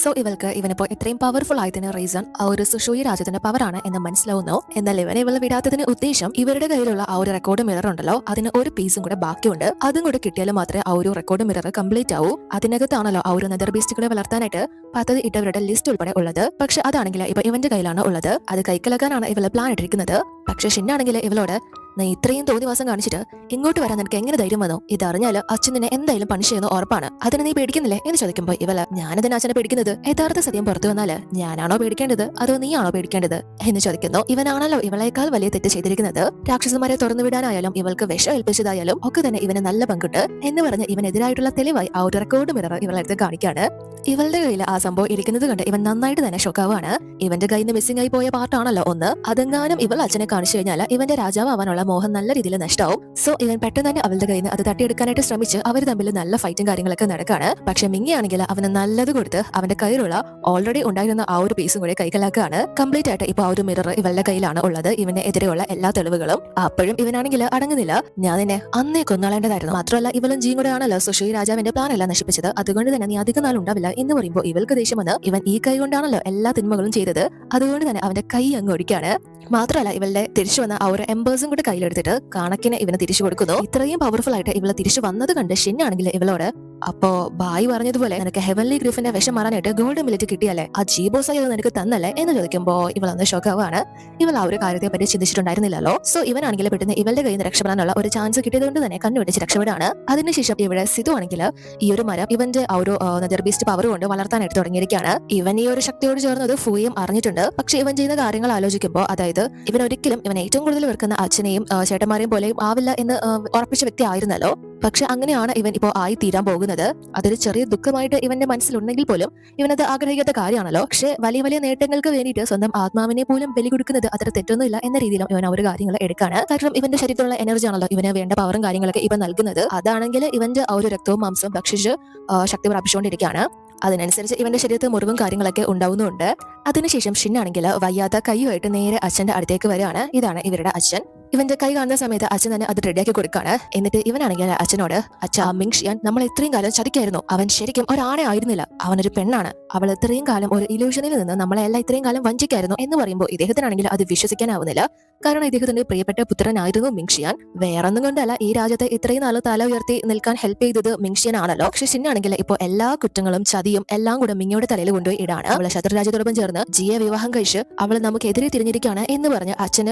So ഇവൾക്ക് ഇവനിപ്പോ ഇത്രയും powerful ആയതിന് റീസൺ ആ ഒരു സുഷോയി രാജ്യത്തിന്റെ പവറാണ് എന്ന് മനസ്സിലാവുന്നു. എന്നാൽ ഇവളെ വിടാത്തതിന് ഉദ്ദേശം ഇവരുടെ കയ്യിലുള്ള ആ ഒരു റെക്കോർഡ് മിറർ ഉണ്ടല്ലോ, അതിന് ഒരു പീസും കൂടെ ബാക്കിയുണ്ട്. അതും കൂടെ കിട്ടിയാലും മാത്രമേ ആ ഒരു റെക്കോർഡ് മിറർ കംപ്ലീറ്റ് ആവൂ. അതിനകത്താണല്ലോ ആ ഒരു നെതർ ബീസ്റ്റുകളെ വളർത്താനായിട്ട് പദ്ധതി ഇട്ടവരുടെ ലിസ്റ്റ് ഉൾപ്പെടെ ഉള്ളത്. പക്ഷെ അതാണെങ്കിൽ ഇപ്പൊ ഇവന്റെ കയ്യിലാണ് ഉള്ളത്. അത് കൈക്കലാക്കാനാണ് ഇവളെ പ്ലാൻ ഇട്ടിരിക്കുന്നത്. പക്ഷെ ഷിന്നാണെങ്കിൽ ഇവളോട് നീ ഇത്രയും തോന്നിവാസം കാണിച്ചിട്ട് ഇങ്ങോട്ട് വരാൻ നിനക്ക് എങ്ങനെ ധൈര്യം വന്നു? ഇതറിഞ്ഞാല് അച്ഛൻ നിന്നെ എന്തായാലും പണിഷ് ചെയ്യുന്ന ഉറപ്പാണ്. അതിന് നീ പേടിക്കുന്നില്ലേ എന്ന് ചോദിക്കുമ്പോൾ ഇവള് ഞാനതിന് അച്ഛനെ പേടിക്കുന്നത് യഥാർത്ഥ സത്യം പുറത്തു വന്നാല് ഞാനാണോ പേടിക്കേണ്ടത് അതോ നീയാണോ പേടിക്കേണ്ടത് എന്ന് ചോദിക്കുന്നു. ഇവനാണല്ലോ ഇവളേക്കാൾ വലിയ തെറ്റ് ചെയ്തിരിക്കുന്നത്. രാക്ഷസന്മാരെ തുറന്നു വിടാനായാലും ഇവൾക്ക് വിഷം ഏൽപ്പിച്ചതായാലും ഒക്കെ തന്നെ ഇവന് നല്ല പങ്കുണ്ട് എന്ന് പറഞ്ഞ് ഇവനെതിരായിട്ടുള്ള തെളിവായി ആ ഒരു റെക്കോർഡ് മിറർ ഇവളെടുത്ത് കാണിക്കാണ്. ഇവളുടെ കയ്യിൽ ആ സംഭവം ഇരിക്കുന്നത് കണ്ട് ഇവൻ നന്നായിട്ട് തന്നെ ഷോക്കാവാണ്. ഇവന്റെ കയ്യിൽ നിന്ന് മിസ്സിംഗ് ആയി പോയ പാർട്ടാണല്ലോ ഒന്ന്. അതെങ്ങാനും ഇവൾ അച്ഛനെ കാണിച്ചു കഴിഞ്ഞാൽ ഇവന്റെ രാജാവാനുള്ള മോഹം നല്ല രീതിയിൽ നഷ്ടമാവും. സോ ഇവൻ പെട്ടെന്ന് തന്നെ അവളുടെ കയ്യിൽ നിന്ന് അത് തട്ടിയെടുക്കാനായിട്ട് ശ്രമിച്ച് അവർ തമ്മിൽ നല്ല ഫൈറ്റും കാര്യങ്ങളൊക്കെ നടക്കാണ്. പക്ഷെ മിങ്ങിയാണെങ്കിൽ അവന് നല്ലത് കൊടുത്ത് അവന്റെ കയ്യിലുള്ള ഓൾറെഡി ഉണ്ടായിരുന്ന ആ ഒരു പീസും കൂടെ കൈക്കലാക്കാണ്. കംപ്ലീറ്റ് ആയിട്ട് ഇപ്പൊ ആ ഒരു മിറർ ഇവളുടെ കയ്യിലാണ് ഉള്ളത്, ഇവന് എതിരെയുള്ള എല്ലാ തെളിവുകളും. അപ്പോഴും ഇവനാണെങ്കിൽ അടങ്ങുന്നില്ല. ഞാൻ നിന്നെ അന്നേ കൊന്നാളേണ്ടതായിരുന്നു. മാത്രമല്ല ഇവളും ജീൻ കൂടെ ആണല്ലോ സുഷി രാജാവിന്റെ പ്ലാൻ എല്ലാം നശിപ്പിച്ചത്. അതുകൊണ്ട് തന്നെ നീ അധികം നാൾ ഉണ്ടാവില്ല എന്ന് പറയുമ്പോൾ ഇവൾക്ക് ദേഷ്യം വന്ന് ഇവൻ ഈ കൈ കൊണ്ടാണല്ലോ എല്ലാ തിന്മകളും ചെയ്തത്, അതുകൊണ്ട് തന്നെ അവന്റെ കൈ അങ്ങ് ഒടിക്കാണ്. മാത്രമല്ല ഇവളുടെ തിരിച്ചു വന്ന ആ ഒരു എംബേഴ്സും കൂടെ കയ്യിലെടുത്തിട്ട് കണക്കിന് ഇവന് തിരിച്ചു കൊടുക്കുന്നു. ഇത്രയും പവർഫുൾ ആയിട്ട് ഇവളെ തിരിച്ചു വന്നത് കണ്ട് ഷിന്നാണെങ്കിൽ ഇവളോട് അപ്പോ ബായി പറഞ്ഞതുപോലെ നിനക്ക് ഹെവൻലി ഗ്രിഫിന്റെ വിഷം മാറാനായിട്ട് ഗോൾഡൻ മില്ലറ്റ് കിട്ടിയല്ലേ, ആ ജീബോസായി അത് നിനക്ക് തന്നല്ലേ എന്ന് ചോദിക്കുമ്പോ ഇവളൊന്ന് ഷോക്കാവാണ്. ഇവൾ ആ ഒരു കാര്യത്തെ പറ്റി ചിന്തിച്ചിട്ടുണ്ടായിരുന്നില്ലല്ലോ. സോ ഇവനാണെങ്കിൽ പെട്ടെന്ന് ഇവളുടെ കയ്യിൽ നിന്ന് രക്ഷപ്പെടാനുള്ള ഒരു ചാൻസ് കിട്ടിയതുകൊണ്ട് തന്നെ കണ്ണുപിടിച്ച് രക്ഷപ്പെടാണ്. അതിനുശേഷം ഇവിടെ സിതു ആണെങ്കിൽ ഈ ഒരു മരം ഇവന്റെ ആ ഒരു നെതർ ബീസ്റ്റ് പവർ കൊണ്ട് വളർത്താനായിട്ട് തുടങ്ങിയിരിക്കുകയാണ്. ഇവൻ ഈ ഒരു ശക്തിയോട് ചേർന്നത് ഫൂയും അറിഞ്ഞിട്ടുണ്ട്. പക്ഷെ ഇവൻ ചെയ്യുന്ന കാര്യങ്ങൾ ആലോചിക്കുമ്പോൾ അതായത് ഇവൻ ഒരിക്കലും ഇവൻ ഏറ്റവും കൂടുതൽ വെറുക്കുന്ന അച്ഛനെയും ചേട്ടന്മാരെയും പോലെയും ആവില്ല എന്ന് ഉറപ്പിച്ച വ്യക്തി ആയിരുന്നല്ലോ. പക്ഷെ അങ്ങനെയാണ് ഇവൻ ഇപ്പോൾ ആയി തീരാൻ പോകുന്നത്. അതൊരു ചെറിയ ദുഃഖമായിട്ട് ഇവന്റെ മനസ്സിലുണ്ടെങ്കിൽ പോലും ഇവനത് ആഗ്രഹിക്കാത്ത കാര്യമാണല്ലോ. പക്ഷെ വലിയ വലിയ നേട്ടങ്ങൾക്ക് വേണ്ടിയിട്ട് സ്വന്തം ആത്മാവിനെ പോലും ബലി കൊടുക്കുന്നത് അത്ര തെറ്റൊന്നുമില്ല എന്ന രീതിയിലും ഇവൻ ആ ഒരു കാര്യങ്ങൾ എടുക്കാണ്. കാരണം ഇവന്റെ ശരീരത്തിലുള്ള എനർജി ആണല്ലോ ഇവന് വേണ്ട പവറും കാര്യങ്ങളൊക്കെ ഇവൻ നൽകുന്നത്. അതാണെങ്കിൽ ഇവന്റെ ആ ഒരു രക്തവും മാംസവും ഭക്ഷിച്ച് ശക്തി പ്രാപിച്ചുകൊണ്ടിരിക്കുകയാണ്. അതിനനുസരിച്ച് ഇവന്റെ ശരീരത്തിൽ മുറിവും കാര്യങ്ങളൊക്കെ ഉണ്ടാവുന്നുണ്ട്. അതിനുശേഷം ഷിന്നാണെങ്കിൽ വയ്യാത്ത കൈയുമായിട്ട് നേരെ അച്ഛന്റെ അടുത്തേക്ക് വരികയാണ്. ഇതാണ് ഇവരുടെ അച്ഛൻ. ഇവന്റെ കൈ കാണുന്ന സമയത്ത് അച്ഛൻ തന്നെ അത് റെഡിയാക്കി കൊടുക്കാണ്. എന്നിട്ട് ഇവനാണെങ്കിൽ അച്ഛനോട് അച്ഛാ മിങ്ഷിയാൻ നമ്മളെ ഇത്രയും കാലം ചതിക്കായിരുന്നു. അവൻ ശരിക്കും ഒരാണെ ആയിരുന്നില്ല, അവനൊരു പെണ്ണാണ്. അവൾ ഇത്രയും കാലം ഒരു ഇലൂഷനിൽ നിന്ന് നമ്മളെല്ലാം ഇത്രയും കാലം വഞ്ചിക്കായിരുന്നു എന്ന് പറയുമ്പോൾ ഇദ്ദേഹത്തിനാണെങ്കിൽ അത് വിശ്വസിക്കാനാവുന്നില്ല. കാരണം ഇദ്ദേഹത്തിന്റെ പ്രിയപ്പെട്ട പുത്രനായിരുന്നു മിങ്ഷിയാൻ. വേറൊന്നും കൊണ്ടല്ല ഈ രാജ്യത്തെ ഇത്രയും നാൾ തല ഉയർത്തി നിൽക്കാൻ ഹെൽപ്പ് ചെയ്തത് മിങ്ഷിയാൻ ആണല്ലോ. പക്ഷെ ഷിന്നാണെങ്കിൽ ഇപ്പോൾ എല്ലാ കുറ്റങ്ങളും ചതിയും എല്ലാം കൂടെ മിങ്ങിയുടെ തലയിൽ കൊണ്ടുപോയി ഇടാണ്. അവളെ ശത്രുരാജ്യത്തോടൊപ്പം ചേർന്ന് ജിയെ വിവാഹം കഴിച്ച് അവൾ നമുക്കെതിരെ തിരിഞ്ഞിരിക്കുകയാണ് എന്ന് പറഞ്ഞ്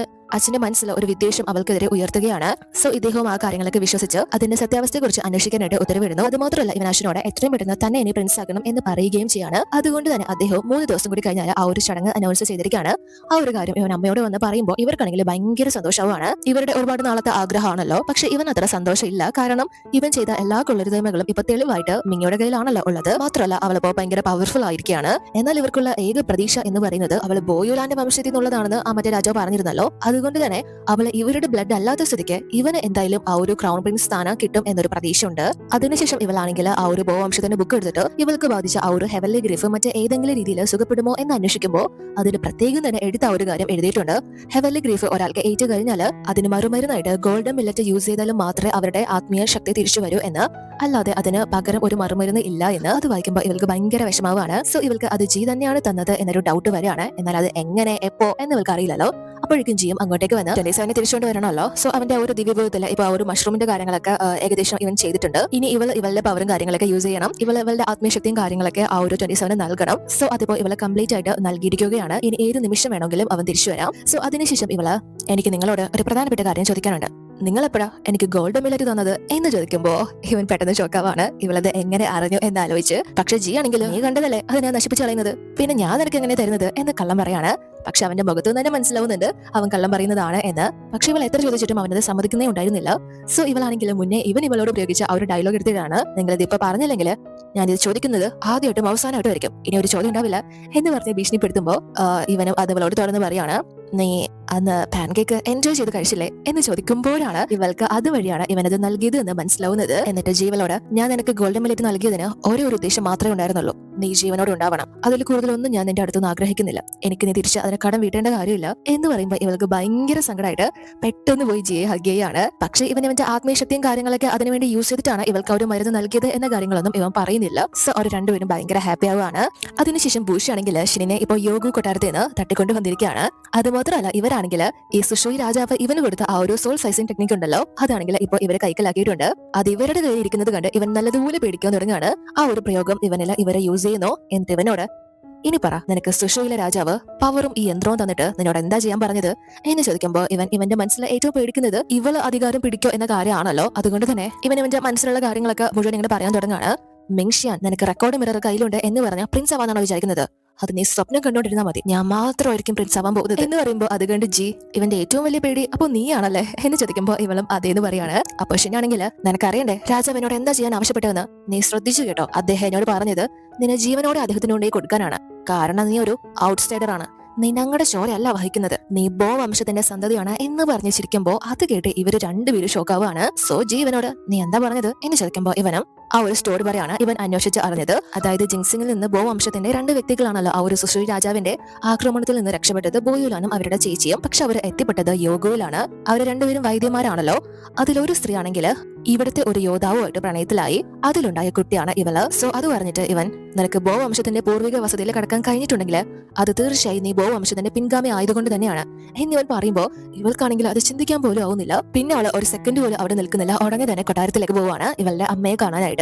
അച്ഛന്റെ മനസ്സിൽ ഒരു വിദ്വേഷം അവൾക്കെതിരെ ഉയർത്തുകയാണ്. സോ ഇദ്ദേഹവും ആ കാര്യങ്ങളൊക്കെ വിശ്വസിച്ച് അതിന്റെ സത്യാവസ്ഥയെക്കുറിച്ച് അന്വേഷിക്കാനായിട്ട് ഉത്തരവിടുന്നു. അത് മാത്രമല്ല ഇവൻ അച്ഛനോട് എത്രയും പെട്ടെന്ന് തന്നെ ഇനി പ്രിൻസ് ആക്കണം എന്ന് പറയുകയും ചെയ്യാണ്. അതുകൊണ്ട് തന്നെ അദ്ദേഹം 3 ദിവസം കൂടി കഴിഞ്ഞാൽ ആ ഒരു ചടങ്ങ് അനൗൺസ് ചെയ്തിരിക്കുകയാണ്. ആ ഒരു കാര്യം ഇവൻ അമ്മയോട് വന്ന് പറയുമ്പോൾ ഇവർക്കാണെങ്കിൽ ഭയങ്കര സന്തോഷമാണ്. ഇവരുടെ ഒരുപാട് നാളത്തെ ആഗ്രഹമാണല്ലോ. പക്ഷെ ഇവൻ അത്ര സന്തോഷമില്ല. കാരണം ഇവൻ ചെയ്ത എല്ലാ കൊള്ളരുതമകളും ഇപ്പൊ തെളിവായിട്ട് മിങ്ങിയുടെ കയ്യിലാണല്ലോ ഉള്ളത്. മാത്രമല്ല അവളിപ്പോ ഭയങ്കര പവർഫുൾ ആയിരിക്കുകയാണ്. എന്നാൽ ഇവർക്കുള്ള ഏക പ്രതീക്ഷ എന്ന് പറയുന്നത് അവൾ ബോയുലാന്റെ വംശത്തിൽ നിന്നുള്ളതാണെന്ന് ആ മറ്റേ രാജാവ് പറഞ്ഞിരുന്നല്ലോ. അതുകൊണ്ട് തന്നെ അവള് ഇവരുടെ ബ്ലഡ് അല്ലാത്ത സ്ഥിതിക്ക് ഇവന് എന്തായാലും ആ ഒരു ക്രൗൺ പ്രിൻസ് സ്ഥാനം കിട്ടും എന്നൊരു പ്രതീക്ഷയുണ്ട്. അതിനുശേഷം ഇവളാണെങ്കിൽ ആ ഒരു ബോ വംശത്തിന്റെ ബുക്ക് എടുത്തിട്ട് ഇവൾക്ക് ബാധിച്ച ആ ഒരു ഹെവൻലി ഗ്രിഫ് മറ്റേ ഏതെങ്കിലും രീതിയിൽ സുഖപ്പെടുമോ എന്ന് അന്വേഷിക്കുമ്പോൾ അതിന് പ്രത്യേകം തന്നെ എടുത്ത ആ ഒരു കാര്യം എഴുതിയിട്ടുണ്ട്. ഹെവൻലി ഗ്രിഫ് ഒരാൾക്ക് ഏറ്റു കഴിഞ്ഞാൽ അതിന് മറുമരുന്നായിട്ട് ഗോൾഡൻ മില്ലറ്റ് യൂസ് ചെയ്താലും മാത്രമേ അവരുടെ ആത്മീയ ശക്തി തിരിച്ചു വരൂ എന്ന്, അല്ലാതെ അതിന് പകരം ഒരു മറുമരുന്ന് ഇല്ല എന്ന്. അത് വായിക്കുമ്പോൾ ഇവൾക്ക് ഭയങ്കര വിഷമാവാണ്. സോ ഇവൾക്ക് അത് ജി തന്നെയാണ് തന്നത് എന്നൊരു ഡൗട്ട് വരികയാണ്. എന്നാൽ അത് എങ്ങനെ എപ്പോ എന്ന് ഇവൾക്ക് അറിയില്ലല്ലോ. അപ്പോഴേക്കും ജിയും അങ്ങോട്ടേക്ക് വന്ന് 27 തിരിച്ചുകൊണ്ട് വരണമല്ലോ. സോ അവന്റെ ഒരു ദിവ്യബോധത്തിൽ ഇപ്പൊ ആ ഒരു മഷ്റൂമിന്റെ കാര്യങ്ങളൊക്കെ ഏകദേശം ഇവൻ ചെയ്തിട്ടുണ്ട്. ഇനി ഇവളുടെ പവറും കാര്യങ്ങളൊക്കെ യൂസ് ചെയ്യണം. ഇവളുടെ ആത്മീയശക്തിയും കാര്യങ്ങളൊക്കെ ആ ഒരു 27 നൽകണം. സോ അതിപ്പോ ഇവളെ കംപ്ലീറ്റ് ആയിട്ട് നൽകിയിരിക്കുകയാണ്. ഇനി ഏത് നിമിഷം വേണമെങ്കിലും അവൻ തിരിച്ചു വരാം. സോ അതിനുശേഷം എനിക്ക് നിങ്ങളോട് ഒരു പ്രധാനപ്പെട്ട കാര്യം ചോദിക്കാനുണ്ട്. നിങ്ങളെപ്പോഴാ എനിക്ക് ഗോൾഡൻ മില്ലറ്റ് തന്നത് എന്ന് ചോദിക്കുമ്പോ ഇവൻ പെട്ടെന്ന് ഷോക്കാവാണ്. ഇവളത് എങ്ങനെ അറിഞ്ഞു എന്നാലോചിച്ച്. പക്ഷെ ജി ആണെങ്കിൽ നീ കണ്ടതല്ലേ അത് ഞാൻ നശിപ്പിച്ച് കളയുന്നത്, പിന്നെ ഞാൻ നിനക്ക് എങ്ങനെ തരുന്നത് എന്ന് കള്ളം പറയാണ്. പക്ഷെ അവന്റെ മുഖത്ത് തന്നെ മനസ്സിലാവുന്നുണ്ട് അവൻ കള്ളം പറയുന്നതാണ് എന്ന്. പക്ഷെ ഇവൾ എത്ര ചോദിച്ചിട്ടും അവനത് സമ്മതിക്കുന്നേ ഉണ്ടായിരുന്നില്ല. സോ ഇവളാണെങ്കിലും മുന്നേ ഇവളോട് പ്രയോഗിച്ച ആ ഒരു ഡയലോഗ് എടുത്തിട്ടാണ് നിങ്ങളിത് ഇപ്പൊ പറഞ്ഞില്ലെങ്കിൽ ഞാനിത് ചോദിക്കുന്നത് ആദ്യമായിട്ടും അവസാനമായിട്ടും ആയിരിക്കും, ഇനി ഒരു ചോദ്യം ഉണ്ടാവില്ല എന്ന് പറഞ്ഞ് ഭീഷണിപ്പെടുത്തുമ്പോ ഇവനും അത് ഇവളോട് തുറന്ന് പറയാണ്. നീ അന്ന് പാൻകേക്ക് എൻജോയ് ചെയ്ത് കഴിച്ചില്ലേ എന്ന് ചോദിക്കുമ്പോഴാണ് ഇവൾക്ക് അതുവഴിയാണ് ഇവനത് നൽകിയത് എന്ന് മനസ്സിലാവുന്നത്. എന്നിട്ട് ജീവനോട് ഞാൻ നിനക്ക് ഗോൾഡൻ മില്ലറ്റ് നൽകിയതിന് ഒരേ ഒരു ഉദ്ദേശം മാത്രമേ ഉണ്ടായിരുന്നുള്ളൂ, നീ ജീവനോട് ഉണ്ടാവണം. അതിൽ കൂടുതലൊന്നും ഞാൻ നിന്റെ അടുത്തൊന്നും ആഗ്രഹിക്കുന്നില്ല. എനിക്ക് നീ തിരിച്ച് അതിനെ കടം വീട്ടേണ്ട കാര്യമില്ല എന്ന് പറയുമ്പോൾ ഇവൾക്ക് ഭയങ്കര സങ്കടമായിട്ട് പെട്ടെന്ന് പോയി ജിയെ ഹഗ് ചെയ്യാണ്. പക്ഷേ ഇവന്റെ ആത്മീയശക്തിയും കാര്യങ്ങളൊക്കെ അതിനുവേണ്ടി യൂസ് ചെയ്തിട്ടാണ് ഇവൾക്ക് ഒരു മരുന്ന് നൽകിയത് എന്ന കാര്യങ്ങളൊന്നും ഇവൻ പറയുന്നില്ല. സോ അവർ രണ്ടുപേരും ഭയങ്കര ഹാപ്പി ആവുകയാണ്. അതിനുശേഷം ബൂഷ് ആണെങ്കിൽ ഷിനെ ഇപ്പോൾ യോഗു കൊട്ടാരത്തിൽ നിന്ന് തട്ടിക്കൊണ്ടു വന്നിരിക്കുകയാണ്. അതുമാത്രമല്ല ഇവരാണെങ്കിൽ ഈ സുഷോയ് രാജാവ് ഇവന് കൊടുത്ത ആ ഒരു സോൾ സൈസിങ് ടെക്നിക് ഉണ്ടല്ലോ, അതാണെങ്കിൽ ഇപ്പോൾ ഇവരെ കൈക്കലാക്കിയിട്ടുണ്ട്. അത് ഇവരുടെ കയ്യിൽ ഇരിക്കുന്നത് കണ്ട് ഇവൻ നല്ലതുപോലെ പേടിക്കാൻ തുടങ്ങുകയാണ്. ആ ഒരു പ്രയോഗം ഇവരെ യൂസ് ചെയ്യുന്നു. എന്നിട്ട് ഇവനോട് ഇനി പറ, നിനക്ക് സുഷോയിലെ രാജാവ് പവറും ഈ യന്ത്രവും തന്നിട്ട് നിന്നോട് എന്താ ചെയ്യാൻ പറഞ്ഞത് എന്ന് ചോദിക്കുമ്പോൾ ഇവന്റെ മനസ്സിൽ ഏറ്റവും പേടിക്കുന്നത് ഇവള് അധികാരം പിടിക്കോ എന്ന കാര്യമാണല്ലോ. അതുകൊണ്ട് തന്നെ ഇവന്റെ മനസ്സിലുള്ള കാര്യങ്ങളൊക്കെ മുഴുവൻ ഇങ്ങനെ പറയാൻ തുടങ്ങുകയാണ്. മിങ്ഷിയാൻ നിനക്ക് റെക്കോർഡ് മിറർ കയ്യിലുണ്ട് എന്ന് പറഞ്ഞ പ്രിൻസ് ആവാന്നാണോ വിചാരിക്കുന്നത്? അത് നീ സ്വപ്നം കണ്ടോണ്ടിരുന്നാൽ മതി, ഞാൻ മാത്രമായിരിക്കും പ്രിൻസ് ആവാൻ പോകുന്നത് എന്ന് പറയുമ്പോൾ അത് കണ്ട് ജി ഇവന്റെ ഏറ്റവും വലിയ പേടി അപ്പൊ നീയാണല്ലേ എന്ന് ചോദിക്കുമ്പോൾ ഇവളും അതേന്ന് പറയാണ്. അപ്പൊ ഷിനാണെങ്കിൽ നിനക്കറിയണ്ടേ രാജാവ് എന്നോട് എന്താ ചെയ്യാൻ ആവശ്യപ്പെട്ടതെന്ന്? നീ ശ്രദ്ധിച്ചു കേട്ടോ, അദ്ദേഹം എന്നോട് പറഞ്ഞത് നിന്നെ ജീവനോടെ അദ്ദേഹത്തിന് കൊണ്ടേ കൊടുക്കാനാണ്. കാരണം നീ ഒരു ഔട്ട്സൈഡർ ആണ്, നീ ഞങ്ങളുടെ ചോരയല്ല വഹിക്കുന്നത്, നീ ബോ വംശത്തിന്റെ സന്തതിയാണ് എന്ന് പറഞ്ഞു ചിരിക്കുമ്പോ അത് കേട്ട് ഇവര് രണ്ടുപേരും ഷോക്കാവാണ്. സോ ജീവനോട് നീ എന്താ പറഞ്ഞത് എന്ന് ചോദിക്കുമ്പോ ഇവനും ആ ഒരു സ്റ്റോറി പറയാണ് ഇവൻ അന്വേഷിച്ച് അറിഞ്ഞത്. അതായത് ജിങ്സിംഗിൽ നിന്ന് ബോ വംശത്തിന്റെ രണ്ട് വ്യക്തികളാണല്ലോ ആ ഒരു സുഷോയ് രാജാവിന്റെ ആക്രമണത്തിൽ നിന്ന് രക്ഷപ്പെട്ടത്, ബോയുലാനും അവരുടെ ചേച്ചിയും. പക്ഷെ അവർ എത്തിപ്പെട്ടത് യോഗോയിലാണ്. അവർ രണ്ടുപേരും വൈദ്യന്മാരാണല്ലോ. അതിലൊരു സ്ത്രീ ആണെങ്കിൽ ഇവിടുത്തെ ഒരു യോദ്ധാവുമായിട്ട് പ്രണയത്തിലായി. അതിലുണ്ടായ കുട്ടിയാണ് ഇവള്. സോ അത് പറഞ്ഞിട്ട് ഇവൻ നിനക്ക് ബോ വംശത്തിന്റെ പൂർവിക വസതിയിൽ കടക്കാൻ കഴിഞ്ഞിട്ടുണ്ടെങ്കിൽ അത് തീർച്ചയായും നീ ബോ വംശത്തിന്റെ പിൻഗാമി ആയതുകൊണ്ട് തന്നെയാണ് എന്നിവൻ പറയുമ്പോ ഇവൾക്കാണെങ്കിൽ അത് ചിന്തിക്കാൻ പോലും ആവുന്നില്ല. പിന്നെ അവള് ഒരു സെക്കൻഡ് പോലും അവിടെ നിൽക്കുന്നില്ല. ഉടനെ തന്നെ കൊട്ടാരത്തിലേക്ക് പോവാണ് ഇവളുടെ അമ്മയെ കാണാനായിട്ട്.